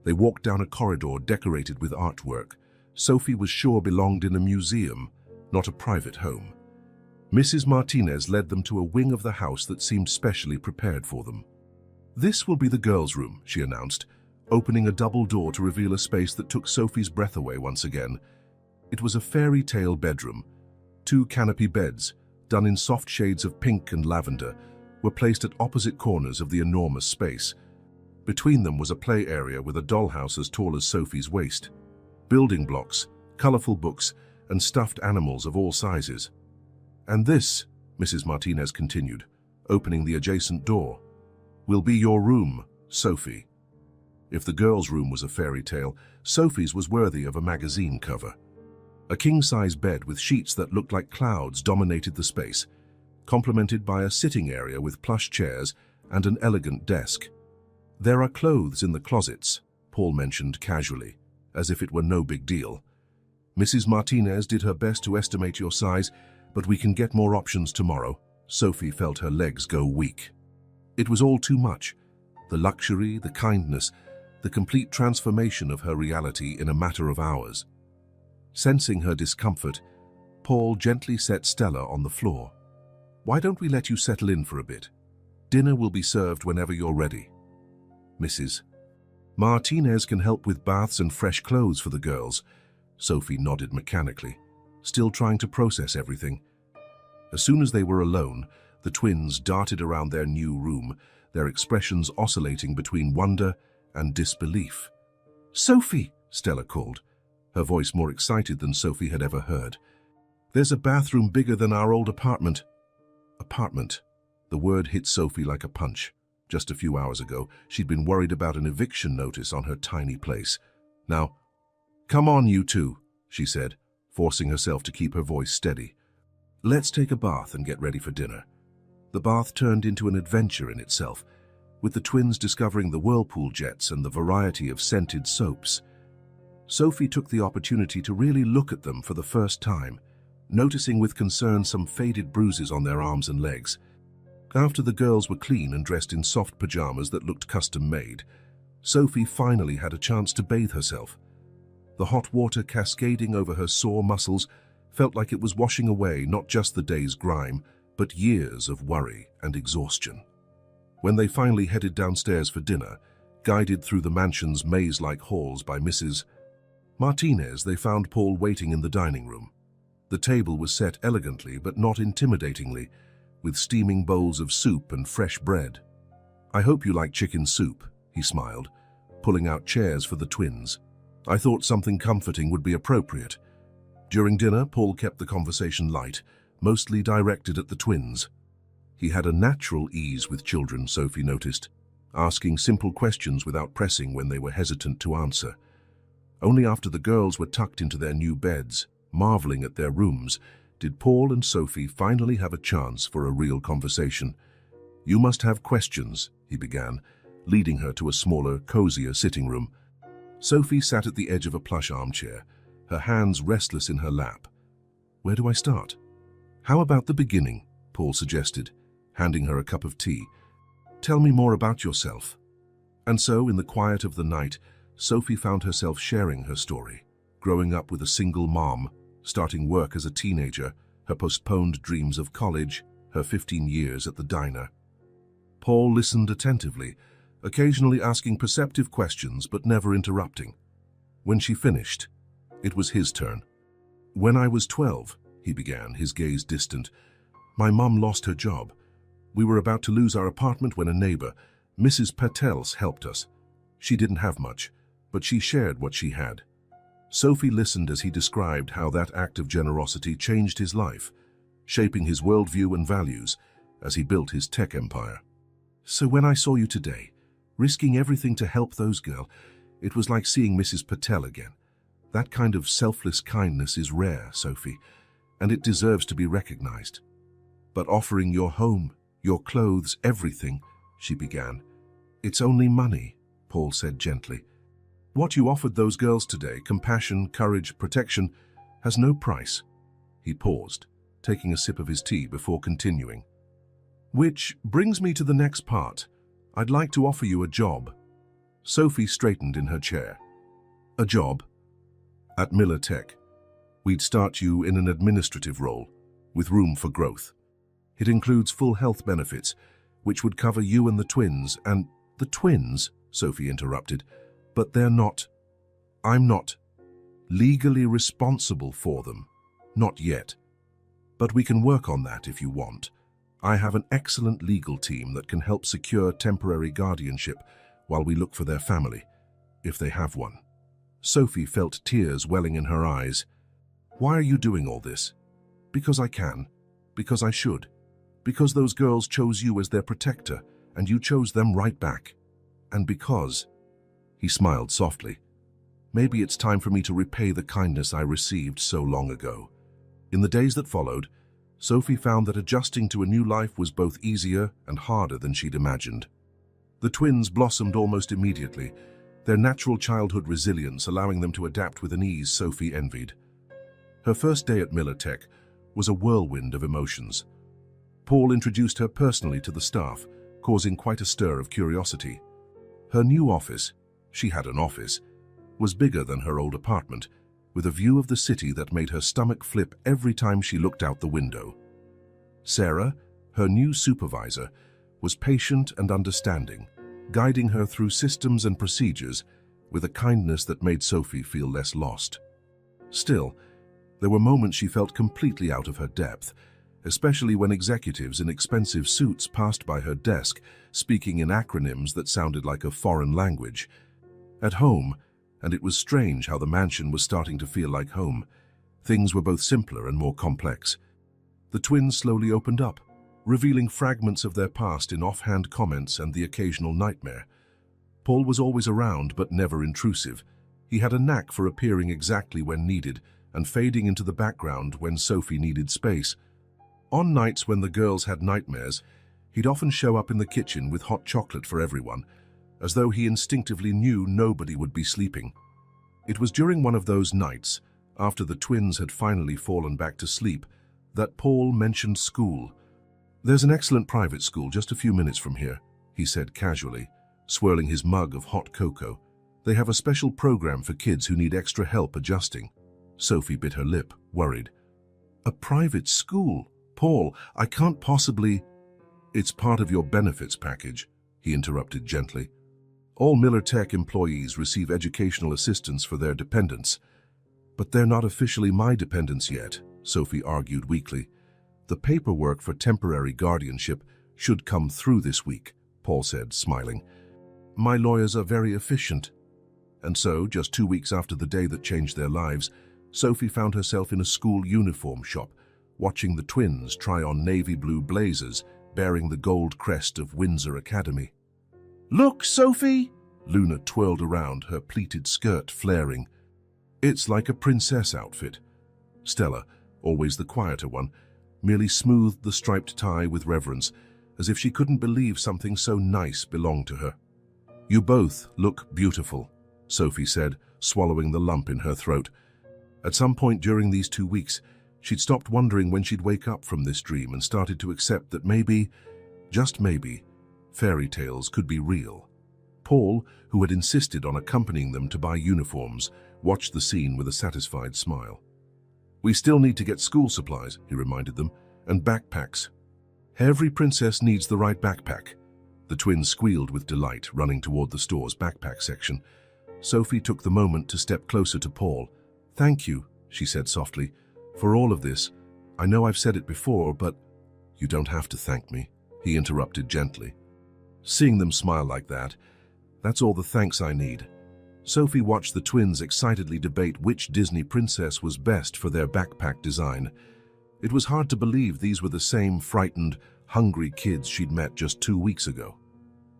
They walked down a corridor decorated with artwork Sophie was sure belonged in a museum, not a private home. Mrs. Martinez led them to a wing of the house that seemed specially prepared for them. "This will be the girls' room," she announced, opening a double door to reveal a space that took Sophie's breath away once again. It was a fairy tale bedroom. 2 canopy beds, done in soft shades of pink and lavender, were placed at opposite corners of the enormous space. Between them was a play area with a dollhouse as tall as Sophie's waist. Building blocks, colorful books, and stuffed animals of all sizes. "And this," Mrs. Martinez continued, opening the adjacent door, "will be your room, Sophie." If the girls' room was a fairy tale, Sophie's was worthy of a magazine cover. A king-size bed with sheets that looked like clouds dominated the space, complemented by a sitting area with plush chairs and an elegant desk. "There are clothes in the closets," Paul mentioned casually, as if it were no big deal. "Mrs. Martinez did her best to estimate your size, but we can get more options tomorrow." Sophie felt her legs go weak. It was all too much. The luxury, the kindness, the complete transformation of her reality in a matter of hours. Sensing her discomfort, Paul gently set Stella on the floor. "Why don't we let you settle in for a bit? Dinner will be served whenever you're ready." "Mrs. Martinez can help with baths and fresh clothes for the girls." Sophie nodded mechanically, still trying to process everything. As soon as they were alone, the twins darted around their new room, their expressions oscillating between wonder and disbelief. "Sophie!" Stella called, her voice more excited than Sophie had ever heard. "There's a bathroom bigger than our old apartment." Apartment. The word hit Sophie like a punch. Just a few hours ago, she'd been worried about an eviction notice on her tiny place. Now, "Come on, you two," she said, forcing herself to keep her voice steady. "Let's take a bath and get ready for dinner." The bath turned into an adventure in itself, with the twins discovering the whirlpool jets and the variety of scented soaps. Sophie took the opportunity to really look at them for the first time, noticing with concern some faded bruises on their arms and legs. After the girls were clean and dressed in soft pajamas that looked custom-made, Sophie finally had a chance to bathe herself. The hot water cascading over her sore muscles felt like it was washing away not just the day's grime, but years of worry and exhaustion. When they finally headed downstairs for dinner, guided through the mansion's maze-like halls by Mrs. Martinez, they found Paul waiting in the dining room. The table was set elegantly but not intimidatingly, with steaming bowls of soup and fresh bread. "I hope you like chicken soup," he smiled, pulling out chairs for the twins. "I thought something comforting would be appropriate." During dinner, Paul kept the conversation light, mostly directed at the twins. He had a natural ease with children, Sophie noticed, asking simple questions without pressing when they were hesitant to answer. Only after the girls were tucked into their new beds, marveling at their rooms, did Paul and Sophie finally have a chance for a real conversation. "You must have questions," he began, leading her to a smaller, cozier sitting room. Sophie sat at the edge of a plush armchair, her hands restless in her lap. "Where do I start?" "How about the beginning?" Paul suggested, handing her a cup of tea. "Tell me more about yourself." And so, in the quiet of the night, Sophie found herself sharing her story, growing up with a single mom, starting work as a teenager, her postponed dreams of college, her 15 years at the diner. Paul listened attentively, occasionally asking perceptive questions but never interrupting. When she finished, it was his turn. "When I was 12, he began, his gaze distant, "my mom lost her job. We were about to lose our apartment when a neighbor, Mrs. Patels, helped us. She didn't have much, but she shared what she had." Sophie listened as he described how that act of generosity changed his life, shaping his worldview and values as he built his tech empire. "So when I saw you today, risking everything to help those girls, it was like seeing Mrs. Patel again. That kind of selfless kindness is rare, Sophie, and it deserves to be recognized." "But offering your home, your clothes, everything," she began. "It's only money," Paul said gently. "What you offered those girls today, compassion, courage, protection, has no price." He paused, taking a sip of his tea before continuing. "Which brings me to the next part. I'd like to offer you a job." Sophie straightened in her chair. "A job?" "At Miller Tech. We'd start you in an administrative role, with room for growth. It includes full health benefits, which would cover you and the twins, and—" "The twins?" Sophie interrupted. "But they're not—" "I'm not legally responsible for them. Not yet. But we can work on that if you want. I have an excellent legal team that can help secure temporary guardianship while we look for their family, if they have one." Sophie felt tears welling in her eyes. "Why are you doing all this?" "Because I can. Because I should. Because those girls chose you as their protector, and you chose them right back. And because—" He smiled softly. "Maybe it's time for me to repay the kindness I received so long ago." In the days that followed, Sophie found that adjusting to a new life was both easier and harder than she'd imagined. The twins blossomed almost immediately, their natural childhood resilience allowing them to adapt with an ease Sophie envied. Her first day at Miller Tech was a whirlwind of emotions. Paul introduced her personally to the staff, causing quite a stir of curiosity. Her new office, she had an office, was bigger than her old apartment, with a view of the city that made her stomach flip every time she looked out the window. Sarah, her new supervisor, was patient and understanding, guiding her through systems and procedures with a kindness that made Sophie feel less lost. Still, there were moments she felt completely out of her depth, especially when executives in expensive suits passed by her desk, speaking in acronyms that sounded like a foreign language. At home, and it was strange how the mansion was starting to feel like home, things were both simpler and more complex. The twins slowly opened up, revealing fragments of their past in offhand comments and the occasional nightmare. Paul was always around, but never intrusive. He had a knack for appearing exactly when needed and fading into the background when Sophie needed space. On nights when the girls had nightmares, he'd often show up in the kitchen with hot chocolate for everyone, as though he instinctively knew nobody would be sleeping. It was during one of those nights, after the twins had finally fallen back to sleep, that Paul mentioned school. "There's an excellent private school just a few minutes from here," he said casually, swirling his mug of hot cocoa. "They have a special program for kids who need extra help adjusting." Sophie bit her lip, worried. "A private school? Paul, I can't possibly—" "It's part of your benefits package," he interrupted gently. "All Miller Tech employees receive educational assistance for their dependents. But they're not officially my dependents yet," Sophie argued weakly. "The paperwork for temporary guardianship should come through this week," Paul said, smiling. "My lawyers are very efficient." And so, just 2 weeks after the day that changed their lives, Sophie found herself in a school uniform shop, watching the twins try on navy blue blazers bearing the gold crest of Windsor Academy. "Look, Sophie!" Luna twirled around, her pleated skirt flaring. "It's like a princess outfit." Stella, always the quieter one, merely smoothed the striped tie with reverence, as if she couldn't believe something so nice belonged to her. "You both look beautiful," Sophie said, swallowing the lump in her throat. At some point during these 2 weeks, she'd stopped wondering when she'd wake up from this dream and started to accept that maybe, just maybe, fairy tales could be real. Paul, who had insisted on accompanying them to buy uniforms, watched the scene with a satisfied smile. "We still need to get school supplies," he reminded them, "and backpacks. Every princess needs the right backpack." The twins squealed with delight, running toward the store's backpack section. Sophie took the moment to step closer to Paul. "Thank you," she said softly, "for all of this. I know I've said it before, but—" "You don't have to thank me," he interrupted gently. Seeing them smile like that, that's all the thanks I need. Sophie watched the twins excitedly debate which Disney princess was best for their backpack design. It was hard to believe these were the same frightened, hungry kids she'd met just 2 weeks ago.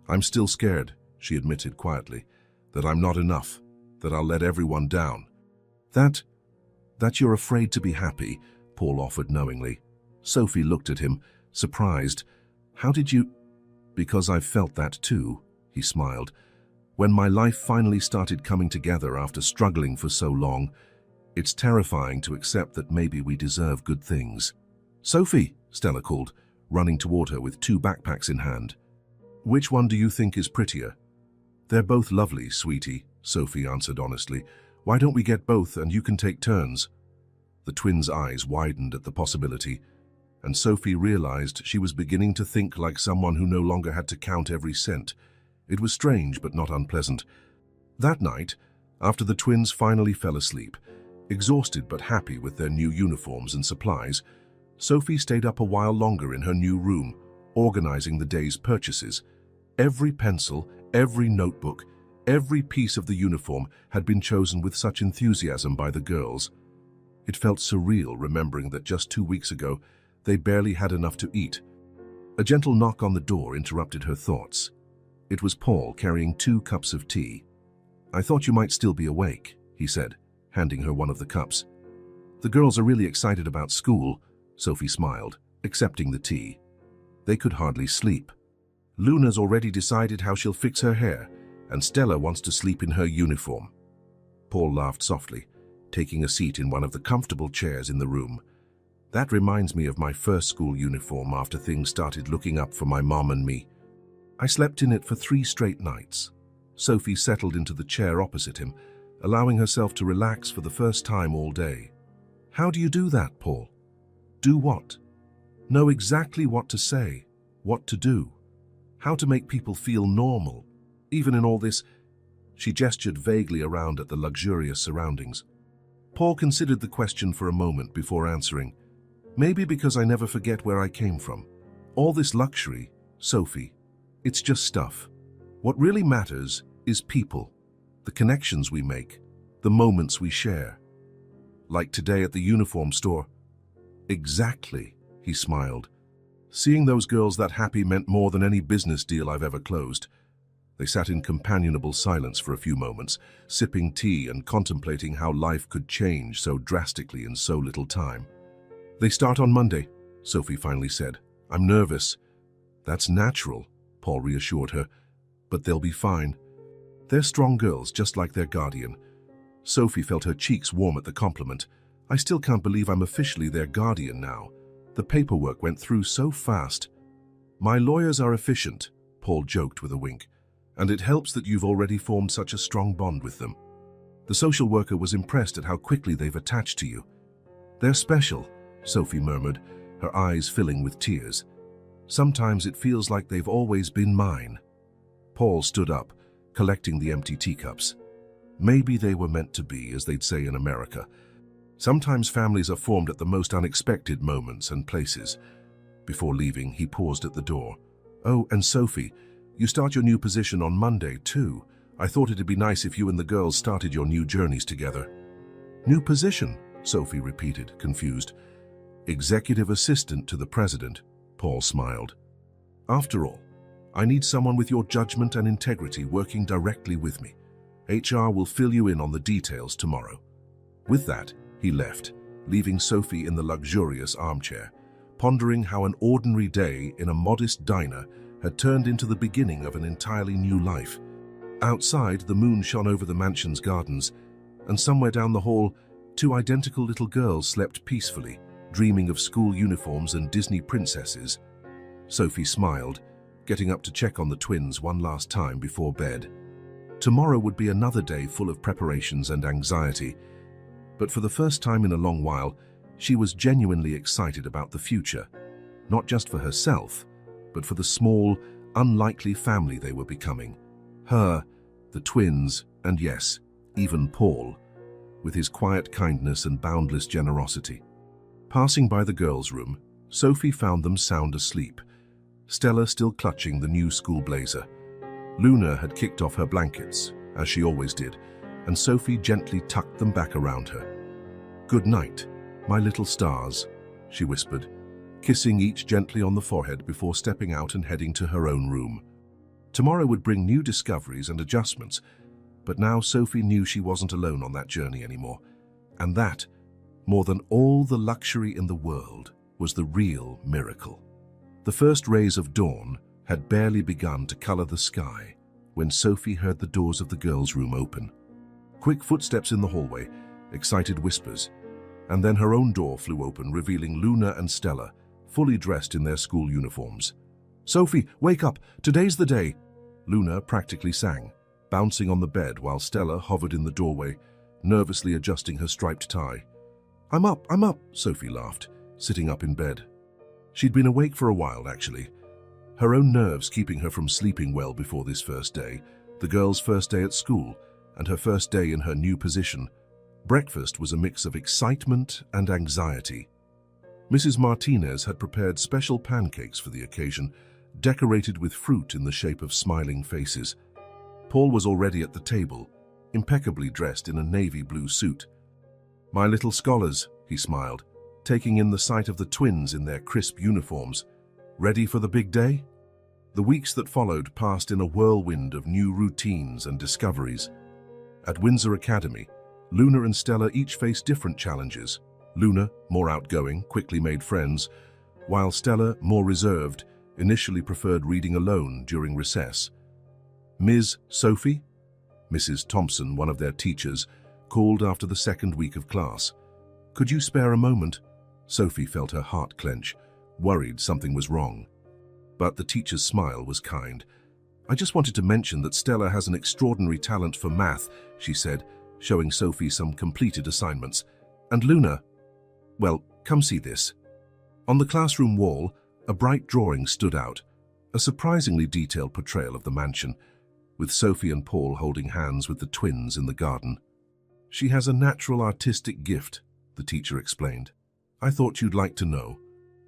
"I'm still scared," she admitted quietly, "that I'm not enough, that I'll let everyone down." That you're afraid to be happy," Paul offered knowingly. Sophie looked at him, surprised. "How did you—" "Because I've felt that too," he smiled. "When my life finally started coming together after struggling for so long, it's terrifying to accept that maybe we deserve good things." "Sophie," Stella called, running toward her with 2 backpacks in hand. "Which one do you think is prettier?" "They're both lovely, sweetie," Sophie answered honestly. "Why don't we get both and you can take turns?" The twins' eyes widened at the possibility, and Sophie realized she was beginning to think like someone who no longer had to count every cent. It was strange but not unpleasant. That night, after the twins finally fell asleep, exhausted but happy with their new uniforms and supplies, Sophie stayed up a while longer in her new room, organizing the day's purchases. Every pencil, every notebook, every piece of the uniform had been chosen with such enthusiasm by the girls. It felt surreal remembering that just 2 weeks ago, they barely had enough to eat. A gentle knock on the door interrupted her thoughts. It was Paul carrying 2 cups of tea. "I thought you might still be awake," he said, handing her one of the cups. "The girls are really excited about school," Sophie smiled, accepting the tea. They could hardly sleep. "Luna's already decided how she'll fix her hair, and Stella wants to sleep in her uniform." Paul laughed softly, taking a seat in one of the comfortable chairs in the room. "That reminds me of my first school uniform after things started looking up for my mom and me. I slept in it for 3 straight nights." Sophie settled into the chair opposite him, allowing herself to relax for the first time all day. "How do you do that, Paul?" "Do what?" "Know exactly what to say, what to do, how to make people feel normal, even in all this—" She gestured vaguely around at the luxurious surroundings. Paul considered the question for a moment before answering. "Maybe because I never forget where I came from. All this luxury, Sophie, it's just stuff. What really matters is people, the connections we make, the moments we share. Like today at the uniform store." "Exactly," he smiled. "Seeing those girls that happy meant more than any business deal I've ever closed." They sat in companionable silence for a few moments, sipping tea and contemplating how life could change so drastically in so little time. "They start on Monday," Sophie finally said. "I'm nervous." "That's natural," Paul reassured her, "but they'll be fine. They're strong girls, just like their guardian." Sophie felt her cheeks warm at the compliment. "I still can't believe I'm officially their guardian now. The paperwork went through so fast." "My lawyers are efficient," Paul joked with a wink. and it helps that you've already formed such a strong bond with them. The social worker was impressed at how quickly they've attached to you. They're special, Sophie murmured, her eyes filling with tears. Sometimes it feels like they've always been mine. Paul stood up, collecting the empty teacups. Maybe they were meant to be, as they'd say in America. Sometimes families are formed at the most unexpected moments and places. Before leaving, he paused at the door. Oh, and Sophie, you start your new position on Monday, too. I thought it'd be nice if you and the girls started your new journeys together. New position, Sophie repeated, confused. Executive assistant to the president, Paul smiled. After all, I need someone with your judgment and integrity working directly with me. HR will fill you in on the details tomorrow. With that, he left, leaving Sophie in the luxurious armchair, pondering how an ordinary day in a modest diner had turned into the beginning of an entirely new life. Outside, the moon shone over the mansion's gardens, and somewhere down the hall, two identical little girls slept peacefully, dreaming of school uniforms and Disney princesses. Sophie smiled, getting up to check on the twins one last time before bed. Tomorrow would be another day full of preparations and anxiety, but for the first time in a long while, she was genuinely excited about the future, not just for herself, but for the small, unlikely family they were becoming. Her, the twins, and yes, even Paul, with his quiet kindness and boundless generosity. Passing by the girls' room, Sophie found them sound asleep, Stella still clutching the new school blazer. Luna had kicked off her blankets, as she always did, and Sophie gently tucked them back around her. "Good night, my little stars," she whispered, kissing each gently on the forehead before stepping out and heading to her own room. Tomorrow would bring new discoveries and adjustments, but now Sophie knew she wasn't alone on that journey anymore, and that, more than all the luxury in the world, was the real miracle. The first rays of dawn had barely begun to color the sky when Sophie heard the doors of the girls' room open. Quick footsteps in the hallway, excited whispers, and then her own door flew open, revealing Luna and Stella, fully dressed in their school uniforms. "Sophie, wake up! Today's the day!" Luna practically sang, bouncing on the bed while Stella hovered in the doorway, nervously adjusting her striped tie. I'm up," Sophie laughed, sitting up in bed. She'd been awake for a while, actually, her own nerves keeping her from sleeping well before this first day, the girls' first day at school, and her first day in her new position. Breakfast was a mix of excitement and anxiety. Mrs. Martinez had prepared special pancakes for the occasion, decorated with fruit in the shape of smiling faces. Paul was already at the table, impeccably dressed in a navy blue suit. "My little scholars," he smiled, taking in the sight of the twins in their crisp uniforms. "Ready for the big day?" The weeks that followed passed in a whirlwind of new routines and discoveries. At Windsor Academy, Luna and Stella each faced different challenges. Luna, more outgoing, quickly made friends, while Stella, more reserved, initially preferred reading alone during recess. "Ms. Sophie?" Mrs. Thompson, one of their teachers, called after the second week of class. "Could you spare a moment?" Sophie felt her heart clench, worried something was wrong. But the teacher's smile was kind. "I just wanted to mention that Stella has an extraordinary talent for math," she said, showing Sophie some completed assignments. "And Luna, well, come see this." On the classroom wall, a bright drawing stood out, a surprisingly detailed portrayal of the mansion, with Sophie and Paul holding hands with the twins in the garden. "She has a natural artistic gift," the teacher explained. "I thought you'd like to know."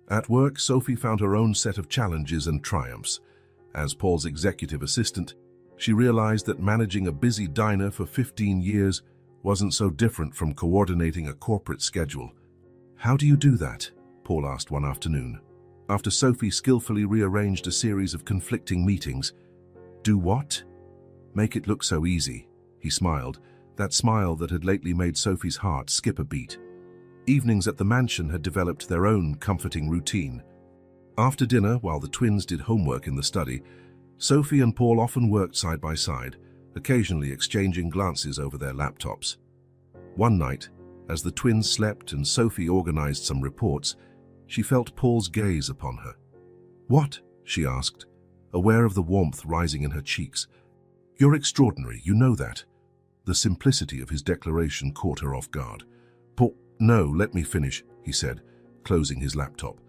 At work, Sophie found her own set of challenges and triumphs. As Paul's executive assistant, she realized that managing a busy diner for 15 years wasn't so different from coordinating a corporate schedule. "How do you do that?" Paul asked one afternoon, after Sophie skillfully rearranged a series of conflicting meetings. "Do what?" "Make it look so easy," he smiled, that smile that had lately made Sophie's heart skip a beat. Evenings at the mansion had developed their own comforting routine. After dinner, while the twins did homework in the study, Sophie and Paul often worked side by side, occasionally exchanging glances over their laptops. One night, as the twins slept and Sophie organized some reports, she felt Paul's gaze upon her. "What?" she asked, aware of the warmth rising in her cheeks, You're extraordinary, you know that. The simplicity of his declaration caught her off guard. No, let me finish, he said, closing his laptop.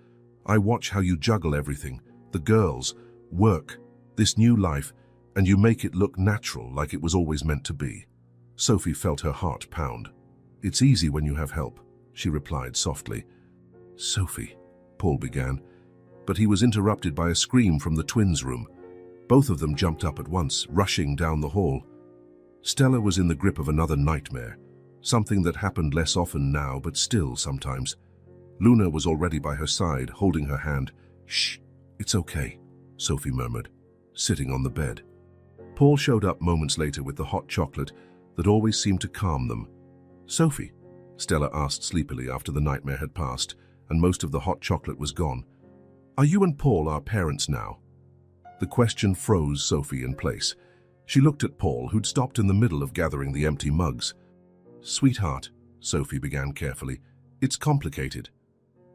I watch how you juggle everything, the girls, work, this new life, and you make it look natural, like it was always meant to be. Sophie felt her heart pound. It's easy when you have help, she replied softly. Sophie, Paul began, but he was interrupted by a scream from the twins' room. Both of them jumped up at once, rushing down the hall. Stella was in the grip of another nightmare, something that happened less often now, but still sometimes. Luna was already by her side, holding her hand. Shh, it's okay, Sophie murmured, sitting on the bed. Paul showed up moments later with the hot chocolate that always seemed to calm them. Sophie, Stella asked sleepily after the nightmare had passed and most of the hot chocolate was gone, are you and Paul our parents now? The question froze Sophie in place. She looked at Paul, who'd stopped in the middle of gathering the empty mugs. Sweetheart, Sophie began carefully, it's complicated.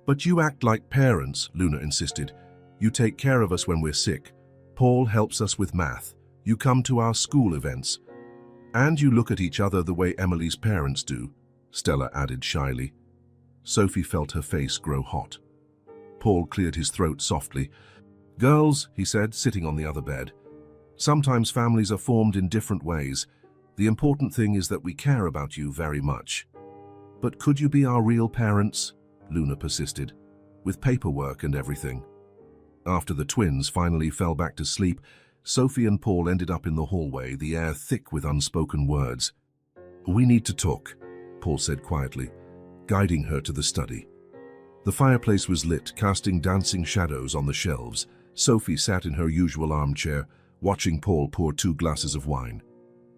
But you act like parents, Luna insisted. You take care of us when we're sick. Paul helps us with math. You come to our school events. And you look at each other the way Emily's parents do, Stella added shyly. Sophie felt her face grow hot. Paul cleared his throat softly. Girls, he said, sitting on the other bed. Sometimes families are formed in different ways. The important thing is that we care about you very much. But could you be our real parents? Luna persisted, with paperwork and everything. After the twins finally fell back to sleep, Sophie and Paul ended up in the hallway, the air thick with unspoken words. We need to talk, Paul said quietly, guiding her to the study. The fireplace was lit, casting dancing shadows on the shelves. Sophie sat in her usual armchair, watching Paul pour 2 glasses of wine.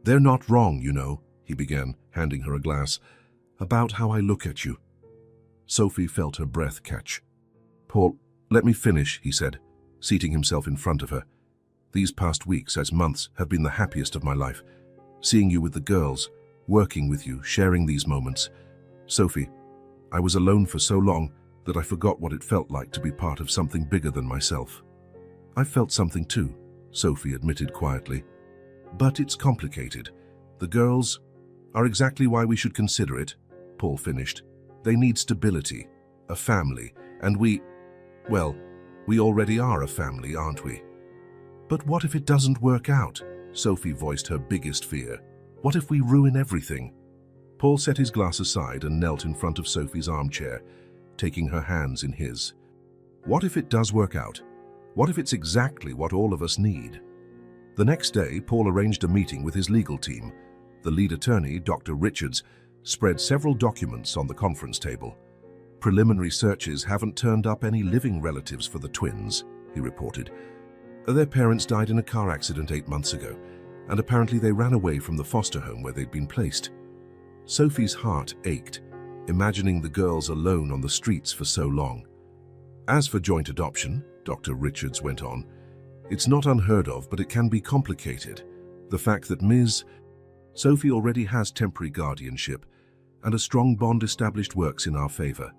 They're not wrong, you know, he began, handing her a glass, about how I look at you. Sophie felt her breath catch. Paul, let me finish, he said, seating himself in front of her. These past weeks, as months, have been the happiest of my life. Seeing you with the girls, working with you, sharing these moments. Sophie, I was alone for so long that I forgot what it felt like to be part of something bigger than myself. I felt something too, Sophie admitted quietly. But it's complicated. The girls are exactly why we should consider it, Paul finished. They need stability, a family, and we already are a family, aren't we? But what if it doesn't work out? Sophie voiced her biggest fear. What if we ruin everything? Paul set his glass aside and knelt in front of Sophie's armchair, taking her hands in his. What if it does work out? What if it's exactly what all of us need? The next day, Paul arranged a meeting with his legal team. The lead attorney, Dr. Richards, spread several documents on the conference table. Preliminary searches haven't turned up any living relatives for the twins, he reported. Their parents died in a car accident 8 months ago, and apparently they ran away from the foster home where they'd been placed. Sophie's heart ached, imagining the girls alone on the streets for so long. As for joint adoption, Dr. Richards went on, it's not unheard of, but it can be complicated. The fact that Ms. Sophie already has temporary guardianship, and a strong bond established works in our favor.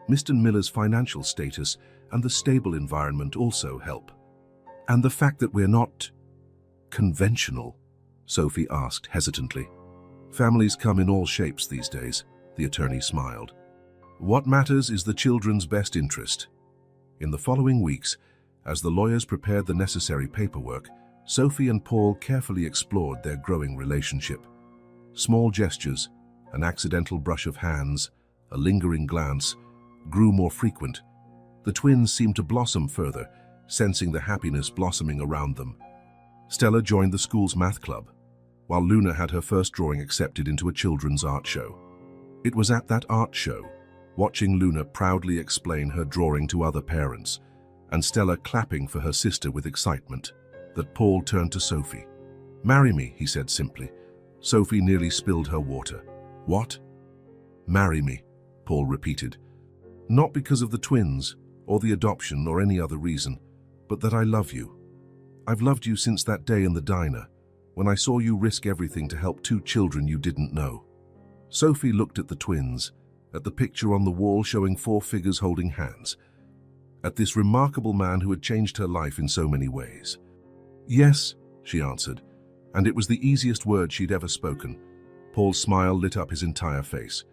Mr. Miller's financial status and the stable environment also help. And the fact that we're not conventional, Sophie asked hesitantly. Families come in all shapes these days, the attorney smiled. What matters is the children's best interest. In the following weeks, as the lawyers prepared the necessary paperwork, Sophie and Paul carefully explored their growing relationship. Small gestures, an accidental brush of hands, a lingering glance, grew more frequent. The twins seemed to blossom further, sensing the happiness blossoming around them. Stella joined the school's math club, while Luna had her first drawing accepted into a children's art show. It was at that art show, watching Luna proudly explain her drawing to other parents, and Stella clapping for her sister with excitement, that Paul turned to Sophie. Marry me, he said simply. Sophie nearly spilled her water. What? Marry me, Paul repeated. Not because of the twins, or the adoption, or any other reason, but that I love you. I've loved you since that day in the diner, when I saw you risk everything to help 2 children you didn't know. Sophie looked at the twins, at the picture on the wall showing 4 figures holding hands, at this remarkable man who had changed her life in so many ways. Yes, she answered, And it was the easiest word she'd ever spoken. Paul's smile lit up his entire face.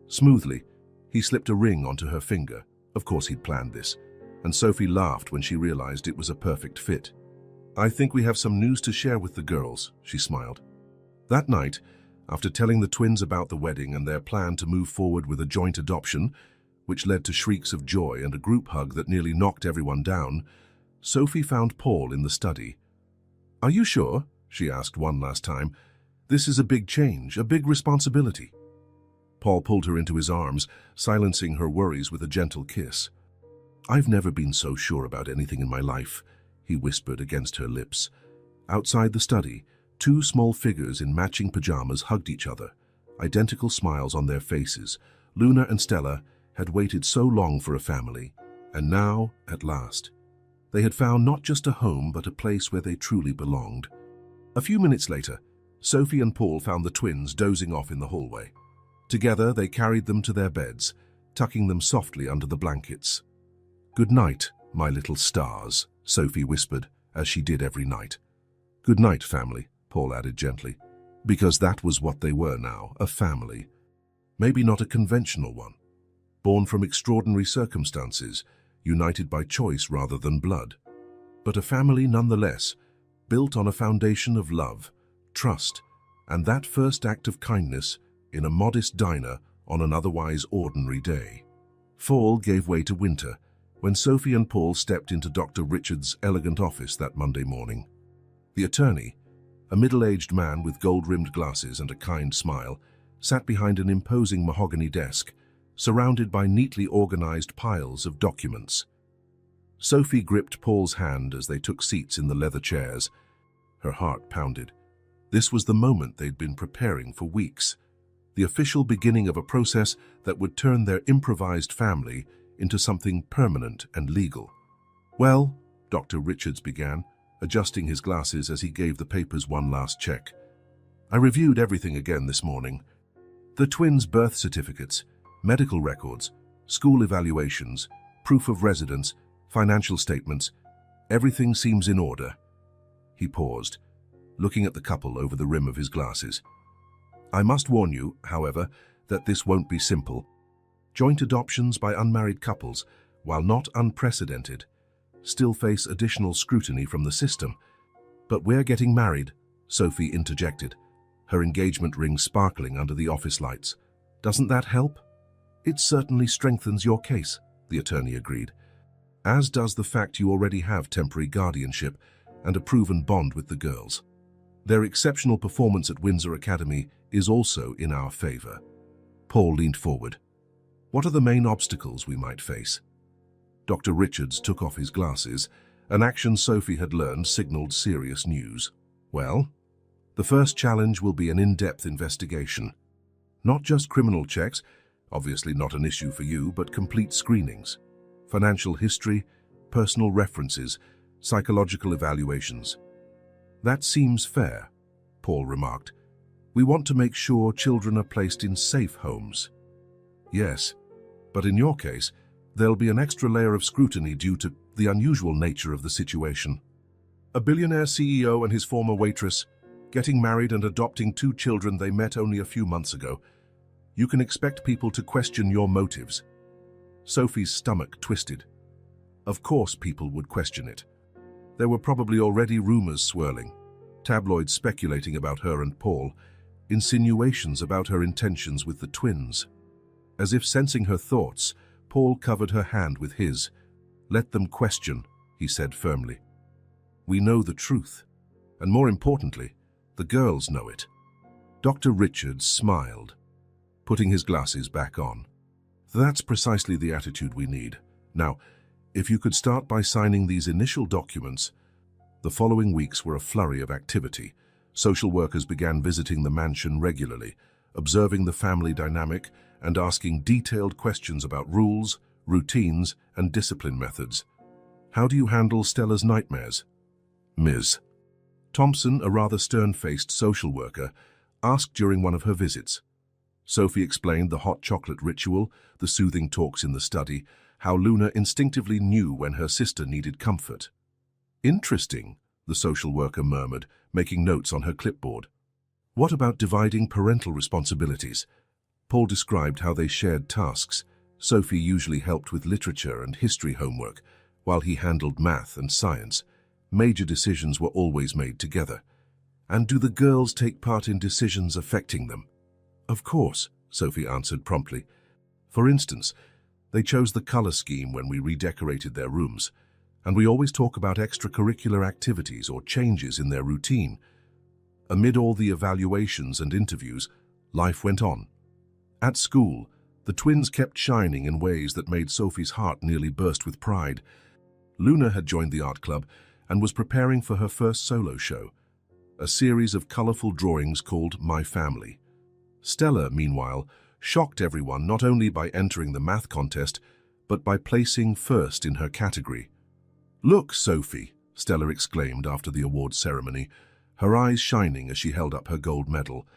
Smoothly, he slipped a ring onto her finger. Of course he'd planned this, and Sophie laughed when she realized it was a perfect fit. "I think we have some news to share with the girls," she smiled. That night, after telling the twins about the wedding and their plan to move forward with a joint adoption, which led to shrieks of joy and a group hug that nearly knocked everyone down, Sophie found Paul in the study. "Are you sure?" she asked one last time. "This is a big change, a big responsibility." Paul pulled her into his arms, silencing her worries with a gentle kiss. "I've never been so sure about anything in my life," he whispered against her lips. Outside the study, two small figures in matching pajamas hugged each other, identical smiles on their faces. Luna and Stella had waited so long for a family, and now, at last, they had found not just a home but a place where they truly belonged. A few minutes later, Sophie and Paul found the twins dozing off in the hallway. Together, they carried them to their beds, tucking them softly under the blankets. "Good night, my little stars," Sophie whispered, as she did every night. "Good night, family," Paul added gently, because that was what they were now, a family. Maybe not a conventional one, born from extraordinary circumstances, united by choice rather than blood, but a family nonetheless, built on a foundation of love, trust, and that first act of kindness in a modest diner on an otherwise ordinary day. Fall gave way to winter when Sophie and Paul stepped into Dr. Richards' elegant office that Monday morning. The attorney, a middle-aged man with gold-rimmed glasses and a kind smile, sat behind an imposing mahogany desk, surrounded by neatly organized piles of documents. Sophie gripped Paul's hand as they took seats in the leather chairs. Her heart pounded. This was the moment they'd been preparing for weeks, the official beginning of a process that would turn their improvised family into something permanent and legal. "Well," Dr. Richards began, adjusting his glasses as he gave the papers one last check, "I reviewed everything again this morning. The twins' birth certificates, medical records, school evaluations, proof of residence, financial statements, everything seems in order." He paused, looking at the couple over the rim of his glasses. "I must warn you, however, that this won't be simple. Joint adoptions by unmarried couples, while not unprecedented, still face additional scrutiny from the system. But we're getting married," Sophie interjected, her engagement ring sparkling under the office lights. "Doesn't that help?" "It certainly strengthens your case," the attorney agreed, "as does the fact you already have temporary guardianship and a proven bond with the girls. Their exceptional performance at Windsor Academy is also in our favor." Paul leaned forward. "What are the main obstacles we might face?" Dr. Richards took off his glasses, an action Sophie had learned signaled serious news. "Well, the first challenge will be an in-depth investigation. Not just criminal checks, obviously not an issue for you, but complete screenings. Financial history, personal references, psychological evaluations." "That seems fair," Paul remarked. "We want to make sure children are placed in safe homes." "Yes, but in your case, there'll be an extra layer of scrutiny due to the unusual nature of the situation. A billionaire CEO and his former waitress, getting married and adopting two children they met only a few months ago. You can expect people to question your motives." Sophie's stomach twisted. Of course people would question it. There were probably already rumors swirling, tabloids speculating about her and Paul, insinuations about her intentions with the twins. As if sensing her thoughts, Paul covered her hand with his. "Let them question," he said firmly. "We know the truth, and more importantly, the girls know it." Dr. Richards smiled, putting his glasses back on. "That's precisely the attitude we need. Now, if you could start by signing these initial documents." The following weeks were a flurry of activity. Social workers began visiting the mansion regularly, observing the family dynamic and asking detailed questions about rules, routines, and discipline methods. "How do you handle Stella's nightmares?" Ms. Thompson, a rather stern-faced social worker, asked during one of her visits. Sophie explained the hot chocolate ritual, the soothing talks in the study, how Luna instinctively knew when her sister needed comfort. "Interesting," the social worker murmured, making notes on her clipboard. What about dividing parental responsibilities? Paul described how they shared tasks. Sophie usually helped with literature and history homework, while he handled math and science. Major decisions were always made together. And do the girls take part in decisions affecting them? Of course, Sophie answered promptly. For instance, they chose the color scheme when we redecorated their rooms, and we always talk about extracurricular activities or changes in their routine. Amid all the evaluations and interviews, life went on. At school, the twins kept shining in ways that made Sophie's heart nearly burst with pride. Luna had joined the art club and was preparing for her first solo show, a series of colorful drawings called My Family. Stella, meanwhile, shocked everyone not only by entering the math contest, but by placing first in her category. "Look, Sophie," Stella exclaimed after the awards ceremony, her eyes shining as she held up her gold medal.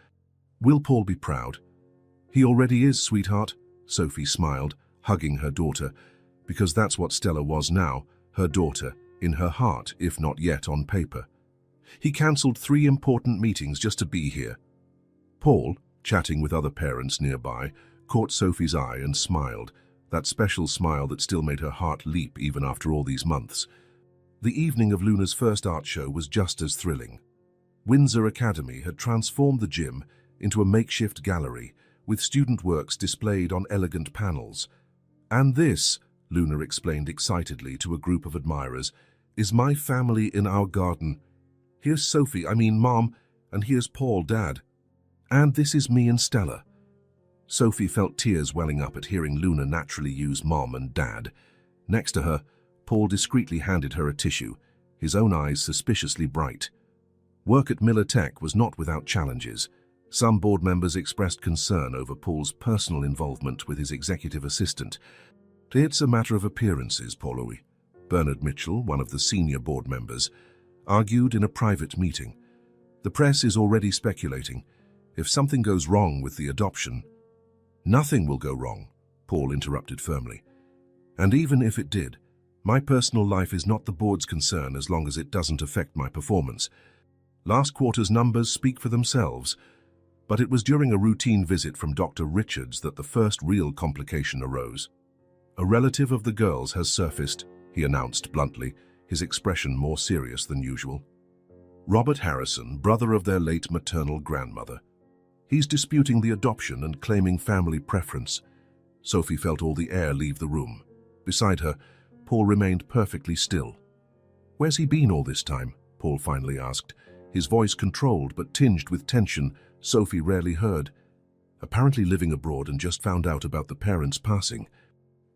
"Will Paul be proud?" "He already is, sweetheart," Sophie smiled, hugging her daughter, because that's what Stella was now, her daughter, in her heart, if not yet on paper. "He cancelled 3 important meetings just to be here." Paul, chatting with other parents nearby, caught Sophie's eye and smiled, that special smile that still made her heart leap even after all these months. The evening of Luna's first art show was just as thrilling. Windsor Academy had transformed the gym into a makeshift gallery, with student works displayed on elegant panels. "And this," Luna explained excitedly to a group of admirers, "is my family in our garden. Here's Sophie, Mom, and here's Paul, Dad. And this is me and Stella." Sophie felt tears welling up at hearing Luna naturally use Mom and Dad. Next to her, Paul discreetly handed her a tissue, his own eyes suspiciously bright. Work at Miller Tech was not without challenges. Some board members expressed concern over Paul's personal involvement with his executive assistant. "It's a matter of appearances, Paulie," Bernard Mitchell, one of the senior board members, argued in a private meeting. "The press is already speculating. If something goes wrong with the adoption—" "Nothing will go wrong," Paul interrupted firmly. "And even if it did, my personal life is not the board's concern as long as it doesn't affect my performance. Last quarter's numbers speak for themselves, but it was during a routine visit from Dr. Richards that the first real complication arose. A relative of the girls has surfaced," he announced bluntly, his expression more serious than usual. "Robert Harrison, brother of their late maternal grandmother. He's disputing the adoption and claiming family preference." Sophie felt all the air leave the room. Beside her, Paul remained perfectly still. "Where's he been all this time?" Paul finally asked, his voice controlled but tinged with tension Sophie rarely heard. "Apparently living abroad and just found out about the parents' passing.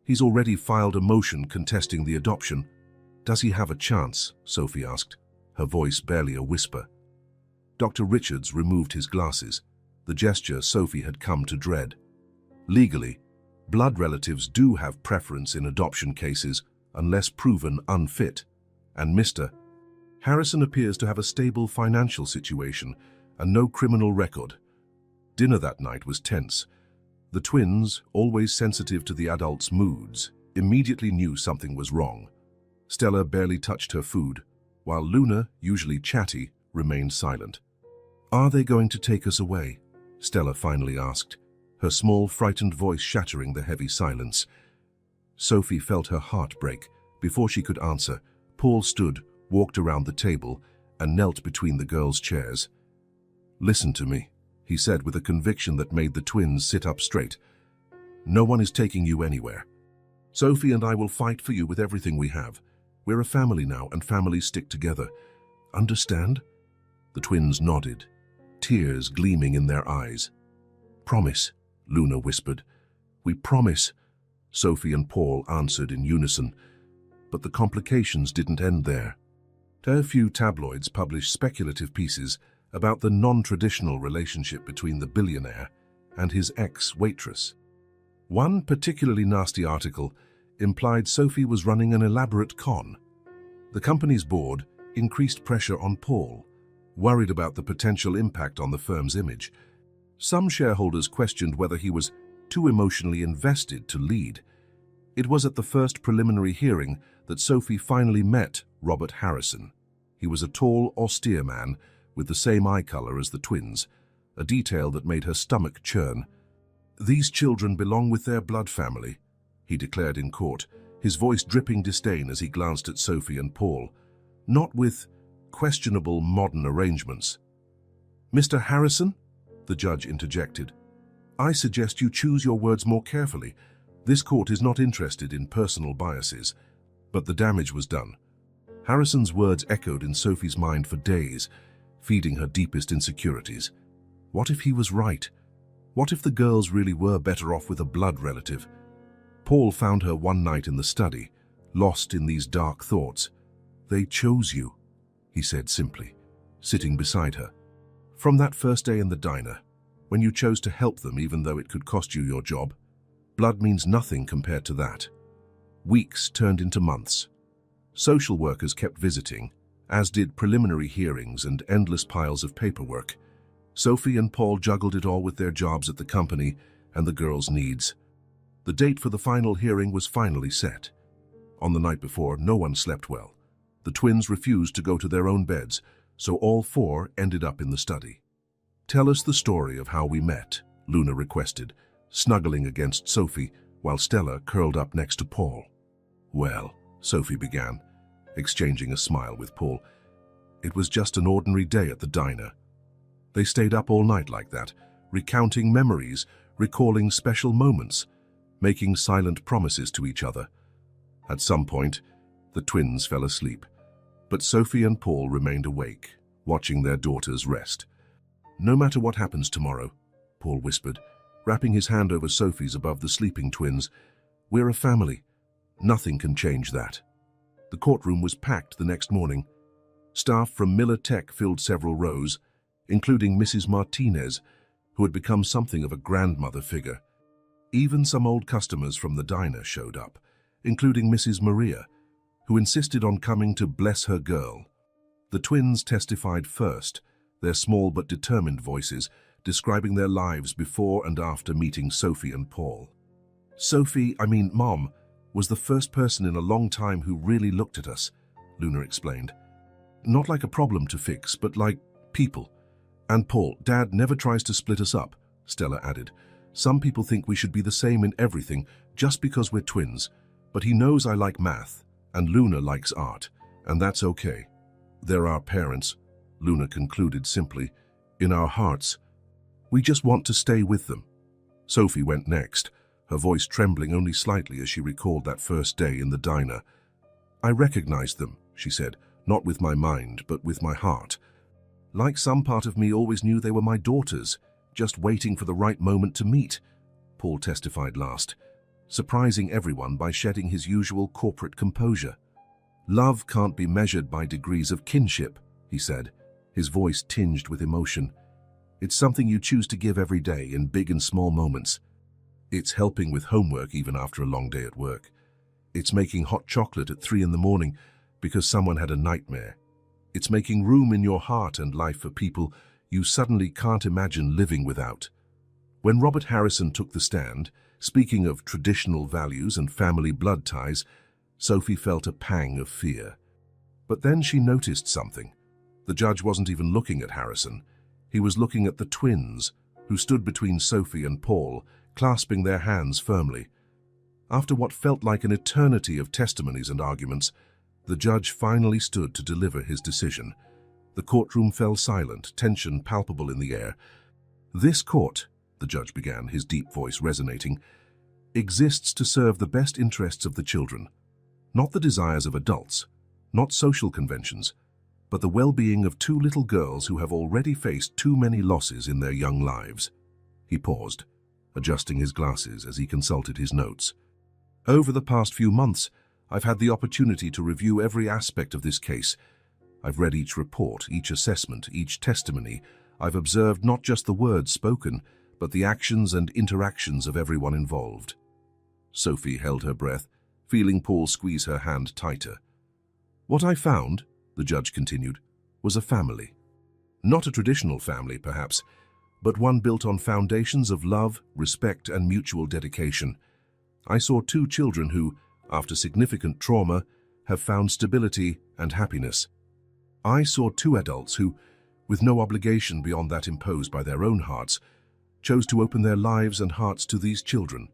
He's already filed a motion contesting the adoption." "Does he have a chance?" Sophie asked, her voice barely a whisper. Dr. Richards removed his glasses, the gesture Sophie had come to dread. "Legally, blood relatives do have preference in adoption cases unless proven unfit, and Mr. Harrison appears to have a stable financial situation and no criminal record." Dinner that night was tense. The twins, always sensitive to the adults' moods, immediately knew something was wrong. Stella barely touched her food, while Luna, usually chatty, remained silent. "Are they going to take us away?" Stella finally asked, her small, frightened voice shattering the heavy silence. Sophie felt her heart break. Before she could answer, Paul stood, walked around the table, and knelt between the girls' chairs. "Listen to me," he said with a conviction that made the twins sit up straight. "No one is taking you anywhere. Sophie and I will fight for you with everything we have. We're a family now, and families stick together. Understand?" The twins nodded, tears gleaming in their eyes. "Promise," Luna whispered. "We promise," Sophie and Paul answered in unison. But the complications didn't end there. A few tabloids published speculative pieces about the non-traditional relationship between the billionaire and his ex-waitress. One particularly nasty article implied Sophie was running an elaborate con. The company's board increased pressure on Paul, worried about the potential impact on the firm's image. Some shareholders questioned whether he was too emotionally invested to lead. It was at the first preliminary hearing that Sophie finally met Robert Harrison. He was a tall, austere man with the same eye color as the twins, a detail that made her stomach churn. "These children belong with their blood family," he declared in court, his voice dripping disdain as he glanced at Sophie and Paul. "Not with questionable modern arrangements." "Mr. Harrison?" the judge interjected. "I suggest you choose your words more carefully. This court is not interested in personal biases." But the damage was done. Harrison's words echoed in Sophie's mind for days, feeding her deepest insecurities. What if he was right? What if the girls really were better off with a blood relative? Paul found her one night in the study, lost in these dark thoughts. "They chose you," he said simply, sitting beside her. "From that first day in the diner, when you chose to help them even though it could cost you your job, blood means nothing compared to that." Weeks turned into months. Social workers kept visiting, as did preliminary hearings and endless piles of paperwork. Sophie and Paul juggled it all with their jobs at the company and the girls' needs. The date for the final hearing was finally set. On the night before, no one slept well. The twins refused to go to their own beds, so all four ended up in the study. "Tell us the story of how we met," Luna requested, snuggling against Sophie while Stella curled up next to Paul. "Well," Sophie began, exchanging a smile with Paul, "it was just an ordinary day at the diner. They stayed up all night like that, recounting memories, recalling special moments, making silent promises to each other. At some point, the twins fell asleep, but Sophie and Paul remained awake, watching their daughters rest. "No matter what happens tomorrow," Paul whispered, wrapping his hand over Sophie's above the sleeping twins, "we're a family. Nothing can change that." The courtroom was packed the next morning. Staff from Miller Tech filled several rows, including Mrs. Martinez, who had become something of a grandmother figure. Even some old customers from the diner showed up, including Mrs. Maria, who insisted on coming to bless her girl. The twins testified first, their small but determined voices describing their lives before and after meeting Sophie and Paul. Mom, was the first person in a long time who really looked at us," Luna explained. "Not like a problem to fix, but like people. And Paul, Dad never tries to split us up," Stella added. "Some people think we should be the same in everything just because we're twins, but he knows I like math, and Luna likes art, and that's okay. They're our parents," Luna concluded simply, "in our hearts. We just want to stay with them." Sophie went next, her voice trembling only slightly as she recalled that first day in the diner. "I recognized them," she said, "not with my mind, but with my heart. Like some part of me always knew they were my daughters, just waiting for the right moment to meet," Paul testified last, surprising everyone by shedding his usual corporate composure. "Love can't be measured by degrees of kinship," he said, his voice tinged with emotion. "It's something you choose to give every day in big and small moments. It's helping with homework even after a long day at work. It's making hot chocolate at 3 in the morning because someone had a nightmare. It's making room in your heart and life for people you suddenly can't imagine living without." When Robert Harrison took the stand, speaking of traditional values and family blood ties, Sophie felt a pang of fear. But then she noticed something. The judge wasn't even looking at Harrison. He was looking at the twins, who stood between Sophie and Paul, clasping their hands firmly. After what felt like an eternity of testimonies and arguments, the judge finally stood to deliver his decision. The courtroom fell silent, tension palpable in the air. "This court," the judge began, his deep voice resonating, "exists to serve the best interests of the children, not the desires of adults, not social conventions, but the well-being of two little girls who have already faced too many losses in their young lives." He paused, adjusting his glasses as he consulted his notes. "Over the past few months, I've had the opportunity to review every aspect of this case. I've read each report, each assessment, each testimony. I've observed not just the words spoken, but the actions and interactions of everyone involved." Sophie held her breath, feeling Paul squeeze her hand tighter. "What I found," the judge continued, "was a family. Not a traditional family, perhaps, but one built on foundations of love, respect, and mutual dedication. I saw two children who, after significant trauma, have found stability and happiness." I saw two adults who, with no obligation beyond that imposed by their own hearts, chose to open their lives and hearts to these children.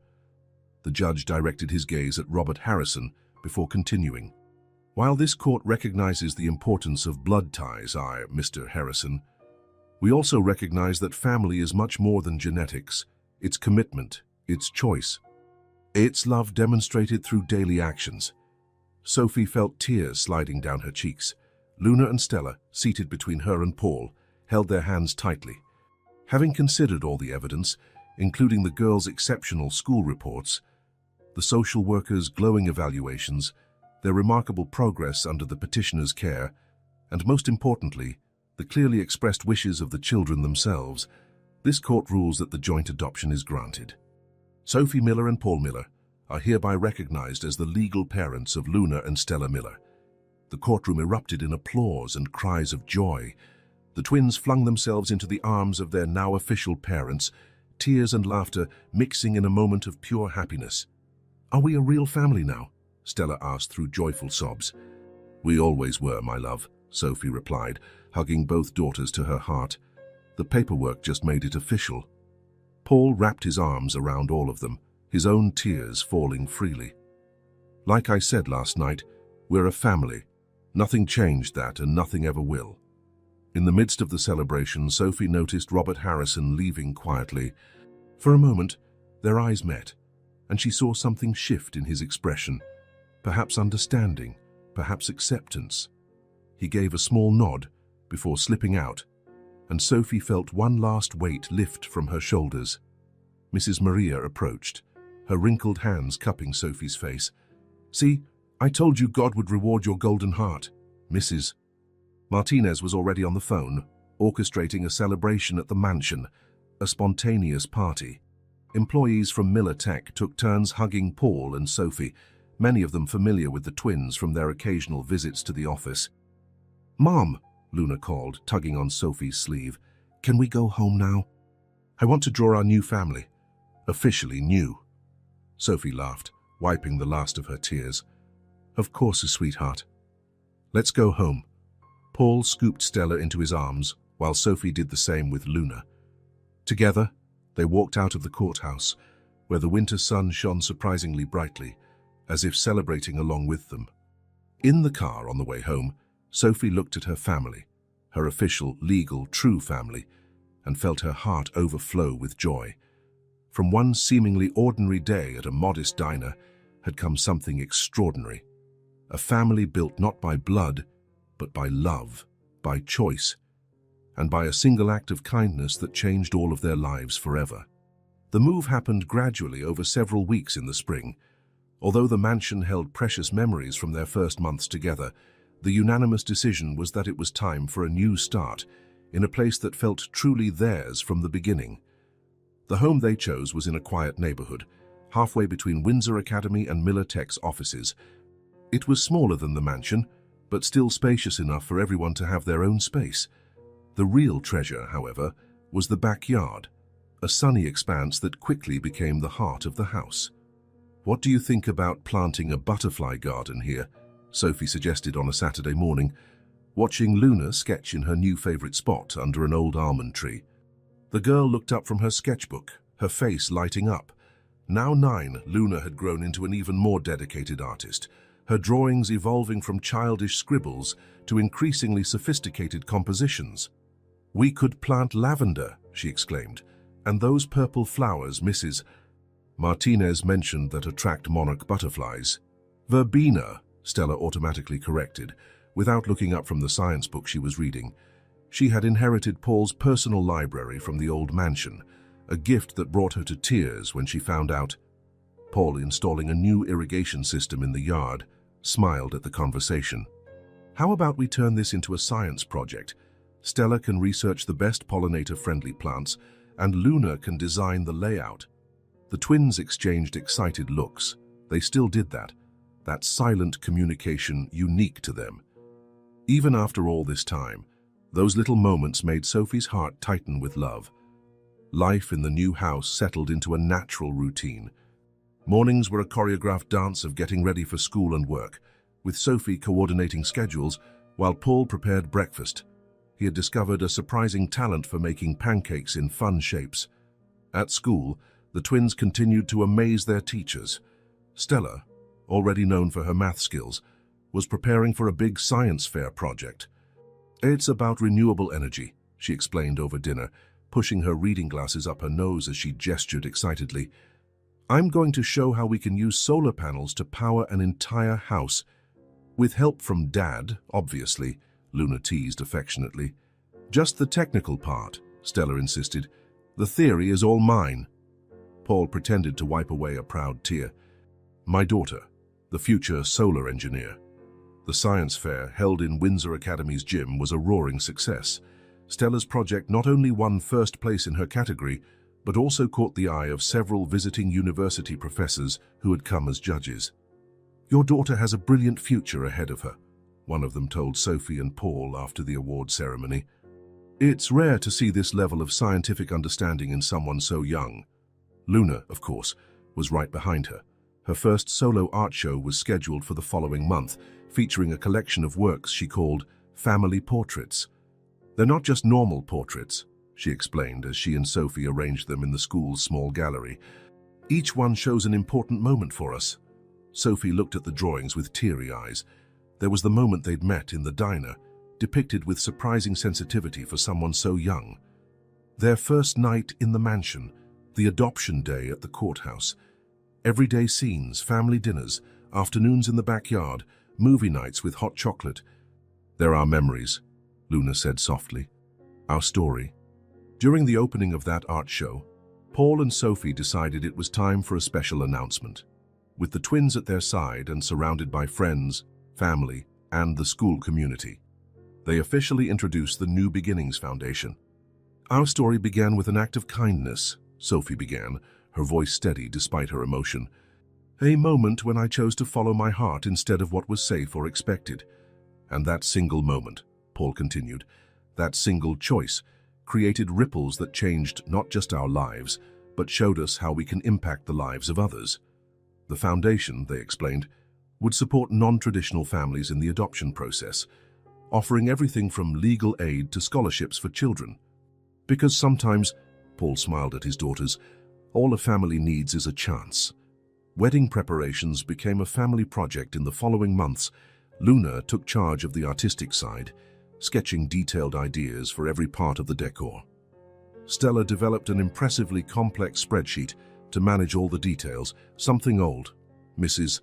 The judge directed his gaze at Robert Harrison before continuing. While this court recognizes the importance of blood ties, Mr. Harrison, we also recognize that family is much more than genetics. It's commitment, it's choice. It's love demonstrated through daily actions. Sophie felt tears sliding down her cheeks. Luna and Stella, seated between her and Paul, held their hands tightly. Having considered all the evidence, including the girls' exceptional school reports, the social workers' glowing evaluations, their remarkable progress under the petitioner's care, and most importantly, the clearly expressed wishes of the children themselves, this court rules that the joint adoption is granted. Sophie Miller and Paul Miller are hereby recognized as the legal parents of Luna and Stella Miller. The courtroom erupted in applause and cries of joy. The twins flung themselves into the arms of their now official parents, tears and laughter mixing in a moment of pure happiness. "Are we a real family now?" Stella asked through joyful sobs. "We always were, my love," Sophie replied, hugging both daughters to her heart. "The paperwork just made it official." Paul wrapped his arms around all of them, his own tears falling freely. "Like I said last night, we're a family. Nothing changed that, and nothing ever will." In the midst of the celebration, Sophie noticed Robert Harrison leaving quietly. For a moment, their eyes met, and she saw something shift in his expression. Perhaps understanding, perhaps acceptance. He gave a small nod before slipping out, and Sophie felt one last weight lift from her shoulders. Mrs. Maria approached, her wrinkled hands cupping Sophie's face. "See, I told you God would reward your golden heart, Mrs." Martinez was already on the phone, orchestrating a celebration at the mansion, a spontaneous party. Employees from Miller Tech took turns hugging Paul and Sophie, many of them familiar with the twins from their occasional visits to the office. "Mom," Luna called, tugging on Sophie's sleeve, "can we go home now? I want to draw our new family. Officially new." Sophie laughed, wiping the last of her tears. "Of course, sweetheart. Let's go home." Paul scooped Stella into his arms, while Sophie did the same with Luna. Together, they walked out of the courthouse, where the winter sun shone surprisingly brightly, as if celebrating along with them. In the car on the way home, Sophie looked at her family, her official, legal, true family, and felt her heart overflow with joy. From one seemingly ordinary day at a modest diner had come something extraordinary. A family built not by blood, but by love, by choice, and by a single act of kindness that changed all of their lives forever. The move happened gradually over several weeks in the spring. Although the mansion held precious memories from their first months together, the unanimous decision was that it was time for a new start, in a place that felt truly theirs from the beginning. The home they chose was in a quiet neighborhood, halfway between Windsor Academy and Miller Tech's offices. It was smaller than the mansion, but still spacious enough for everyone to have their own space. The real treasure, however, was the backyard, a sunny expanse that quickly became the heart of the house. "What do you think about planting a butterfly garden here?" Sophie suggested on a Saturday morning, watching Luna sketch in her new favorite spot under an old almond tree. The girl looked up from her sketchbook, her face lighting up. Now 9, Luna had grown into an even more dedicated artist, her drawings evolving from childish scribbles to increasingly sophisticated compositions. "We could plant lavender," she exclaimed, "and those purple flowers Mrs. Martinez mentioned that attract monarch butterflies." "Verbena," Stella automatically corrected, without looking up from the science book she was reading. She had inherited Paul's personal library from the old mansion, a gift that brought her to tears when she found out. Paul, installing a new irrigation system in the yard, smiled at the conversation. "How about we turn this into a science project? Stella can research the best pollinator-friendly plants, and Luna can design the layout." The twins exchanged excited looks. They still did that silent communication unique to them. Even after all this time, those little moments made Sophie's heart tighten with love. Life in the new house settled into a natural routine. Mornings were a choreographed dance of getting ready for school and work, with Sophie coordinating schedules While Paul prepared breakfast, he had discovered a surprising talent for making pancakes in fun shapes. At school, the twins continued to amaze their teachers. Stella, already known for her math skills, was preparing for a big science fair project. "It's about renewable energy," she explained over dinner, pushing her reading glasses up her nose as she gestured excitedly. "I'm going to show how we can use solar panels to power an entire house. With help from Dad, obviously," Luna teased affectionately. "Just the technical part," Stella insisted. "The theory is all mine." Paul pretended to wipe away a proud tear. "My daughter, the future solar engineer." The science fair, held in Windsor Academy's gym, was a roaring success. Stella's project not only won first place in her category, but also caught the eye of several visiting university professors who had come as judges. "Your daughter has a brilliant future ahead of her," one of them told Sophie and Paul after the award ceremony. "It's rare to see this level of scientific understanding in someone so young." Luna, of course, was right behind her. Her first solo art show was scheduled for the following month, featuring a collection of works she called family portraits. "They're not just normal portraits," she explained as she and Sophie arranged them in the school's small gallery. "Each one shows an important moment for us." Sophie looked at the drawings with teary eyes. There was the moment they'd met in the diner, depicted with surprising sensitivity for someone so young. Their first night in the mansion, the adoption day at the courthouse. Everyday scenes, family dinners, afternoons in the backyard, movie nights with hot chocolate. "They're our memories," Luna said softly. "Our story." During the opening of that art show, Paul and Sophie decided it was time for a special announcement. With the twins at their side and surrounded by friends, family, and the school community, they officially introduced the New Beginnings Foundation. "Our story began with an act of kindness," Sophie began, her voice steady despite her emotion. "A moment when I chose to follow my heart instead of what was safe or expected. And that single moment," Paul continued, "that single choice created ripples that changed not just our lives, but showed us how we can impact the lives of others. The foundation," they explained, "would support non-traditional families in the adoption process, offering everything from legal aid to scholarships for children. Because sometimes," Paul smiled at his daughters, "all a family needs is a chance." Wedding preparations became a family project in the following months. Luna took charge of the artistic side, sketching detailed ideas for every part of the decor. Stella developed an impressively complex spreadsheet to manage all the details, something old, Mrs.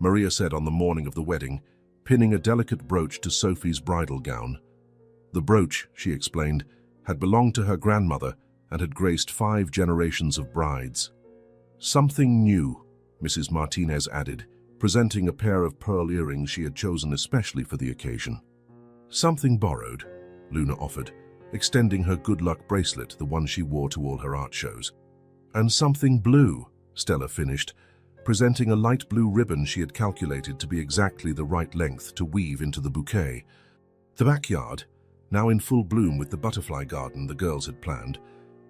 Maria said on the morning of the wedding, pinning a delicate brooch to Sophie's bridal gown. The brooch, she explained, had belonged to her grandmother and had graced 5 generations of brides. "Something new," Mrs. Martinez added, presenting a pair of pearl earrings she had chosen especially for the occasion. "Something borrowed," Luna offered, extending her good luck bracelet, the one she wore to all her art shows. "And something blue," Stella finished, presenting a light blue ribbon she had calculated to be exactly the right length to weave into the bouquet. The backyard, now in full bloom with the butterfly garden the girls had planned,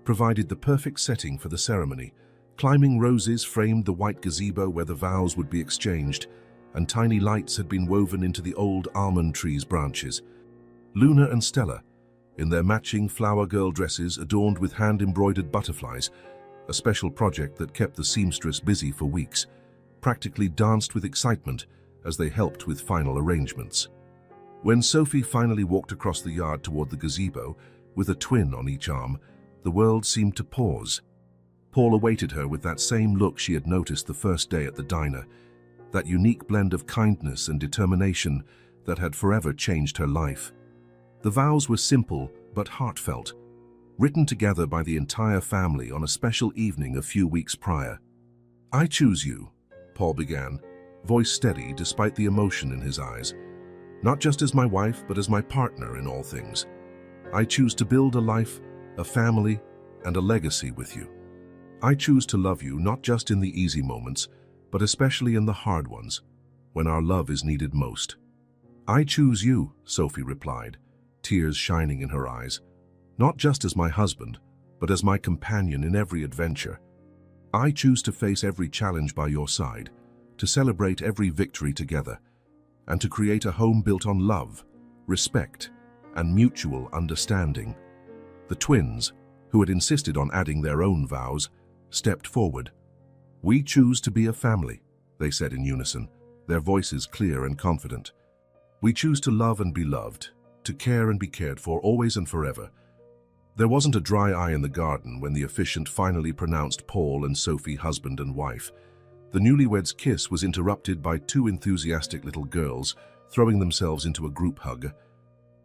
provided the perfect setting for the ceremony. Climbing roses framed the white gazebo where the vows would be exchanged, and tiny lights had been woven into the old almond tree's branches. Luna and Stella, in their matching flower girl dresses adorned with hand-embroidered butterflies, a special project that kept the seamstress busy for weeks, practically danced with excitement as they helped with final arrangements. When Sophie finally walked across the yard toward the gazebo, with a twin on each arm, the world seemed to pause. Paul awaited her with that same look she had noticed the first day at the diner, that unique blend of kindness and determination that had forever changed her life. The vows were simple but heartfelt, written together by the entire family on a special evening a few weeks prior. "I choose you," Paul began, voice steady despite the emotion in his eyes. "Not just as my wife, but as my partner in all things. I choose to build a life, a family, and a legacy with you. I choose to love you not just in the easy moments, but especially in the hard ones, when our love is needed most." "I choose you," Sophie replied, tears shining in her eyes, "not just as my husband, but as my companion in every adventure. I choose to face every challenge by your side, to celebrate every victory together, and to create a home built on love, respect, and mutual understanding. The twins, who had insisted on adding their own vows, stepped forward. "We choose to be a family," they said in unison, their voices clear and confident. "We choose to love and be loved, to care and be cared for, always and forever." There wasn't a dry eye in the garden when the officiant finally pronounced Paul and Sophie husband and wife. The newlyweds' kiss was interrupted by two enthusiastic little girls throwing themselves into a group hug,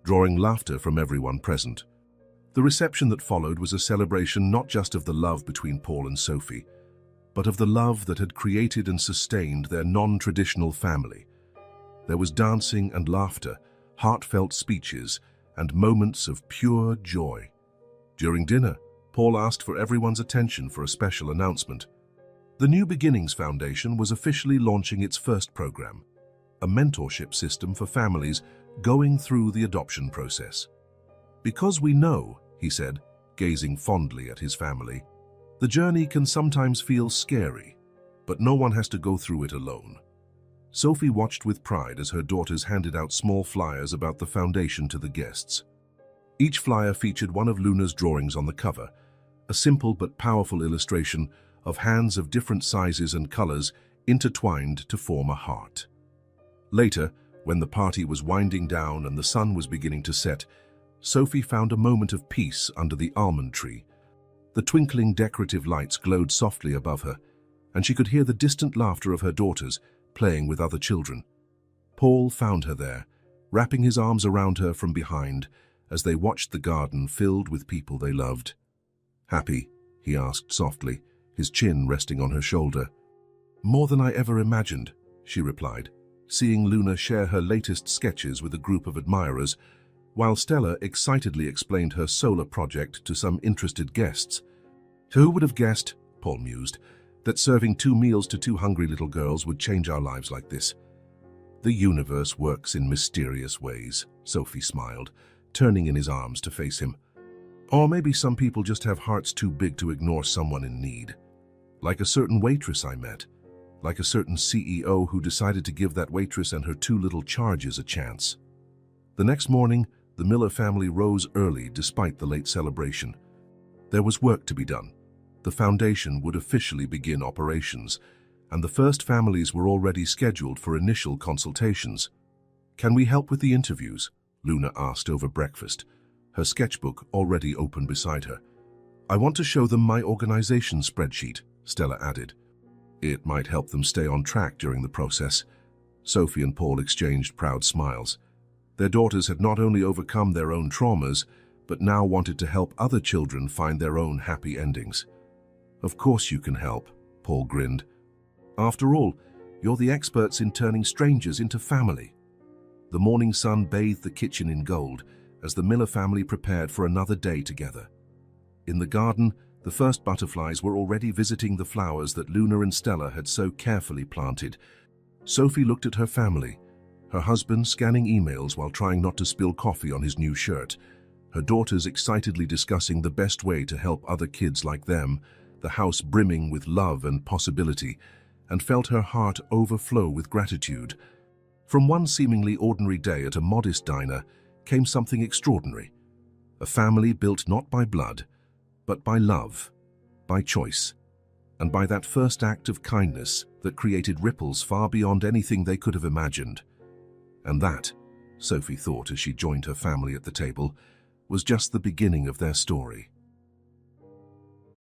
drawing laughter from everyone present. The reception that followed was a celebration not just of the love between Paul and Sophie, but of the love that had created and sustained their non-traditional family. There was dancing and laughter, heartfelt speeches, and moments of pure joy. During dinner, Paul asked for everyone's attention for a special announcement. The New Beginnings Foundation was officially launching its first program, a mentorship system for families going through the adoption process. "Because we know," he said, gazing fondly at his family, "the journey can sometimes feel scary, but no one has to go through it alone." Sophie watched with pride as her daughters handed out small flyers about the foundation to the guests. Each flyer featured one of Luna's drawings on the cover, a simple but powerful illustration of hands of different sizes and colors intertwined to form a heart. Later, when the party was winding down and the sun was beginning to set, Sophie found a moment of peace under the almond tree. The twinkling decorative lights glowed softly above her, and she could hear the distant laughter of her daughters playing with other children. Paul found her there, wrapping his arms around her from behind as they watched the garden filled with people they loved. "Happy?" he asked softly, his chin resting on her shoulder. "More than I ever imagined," she replied, seeing Luna share her latest sketches with a group of admirers, while Stella excitedly explained her solar project to some interested guests. "Who would have guessed," Paul mused, "that serving 2 meals to 2 hungry little girls would change our lives like this?" "The universe works in mysterious ways," Sophie smiled, turning in his arms to face him. "Or maybe some people just have hearts too big to ignore someone in need. Like a certain waitress I met, like a certain CEO who decided to give that waitress and her 2 little charges a chance." The next morning, the Miller family rose early despite the late celebration. There was work to be done. The foundation would officially begin operations, and the first families were already scheduled for initial consultations. "Can we help with the interviews?" Luna asked over breakfast, her sketchbook already open beside her. "I want to show them my organization spreadsheet," Stella added. It might help them stay on track during the process. Sophie and Paul exchanged proud smiles. Their daughters had not only overcome their own traumas, but now wanted to help other children find their own happy endings. "Of course you can help," Paul grinned. "After all, you're the experts in turning strangers into family." The morning sun bathed the kitchen in gold as the Miller family prepared for another day together. In the garden, the first butterflies were already visiting the flowers that Luna and Stella had so carefully planted. Sophie looked at her family, her husband scanning emails while trying not to spill coffee on his new shirt, her daughters excitedly discussing the best way to help other kids like them, the house brimming with love and possibility, and felt her heart overflow with gratitude. From one seemingly ordinary day at a modest diner came something extraordinary. A family built not by blood, but by love, by choice, and by that first act of kindness that created ripples far beyond anything they could have imagined. And that, Sophie thought as she joined her family at the table, was just the beginning of their story.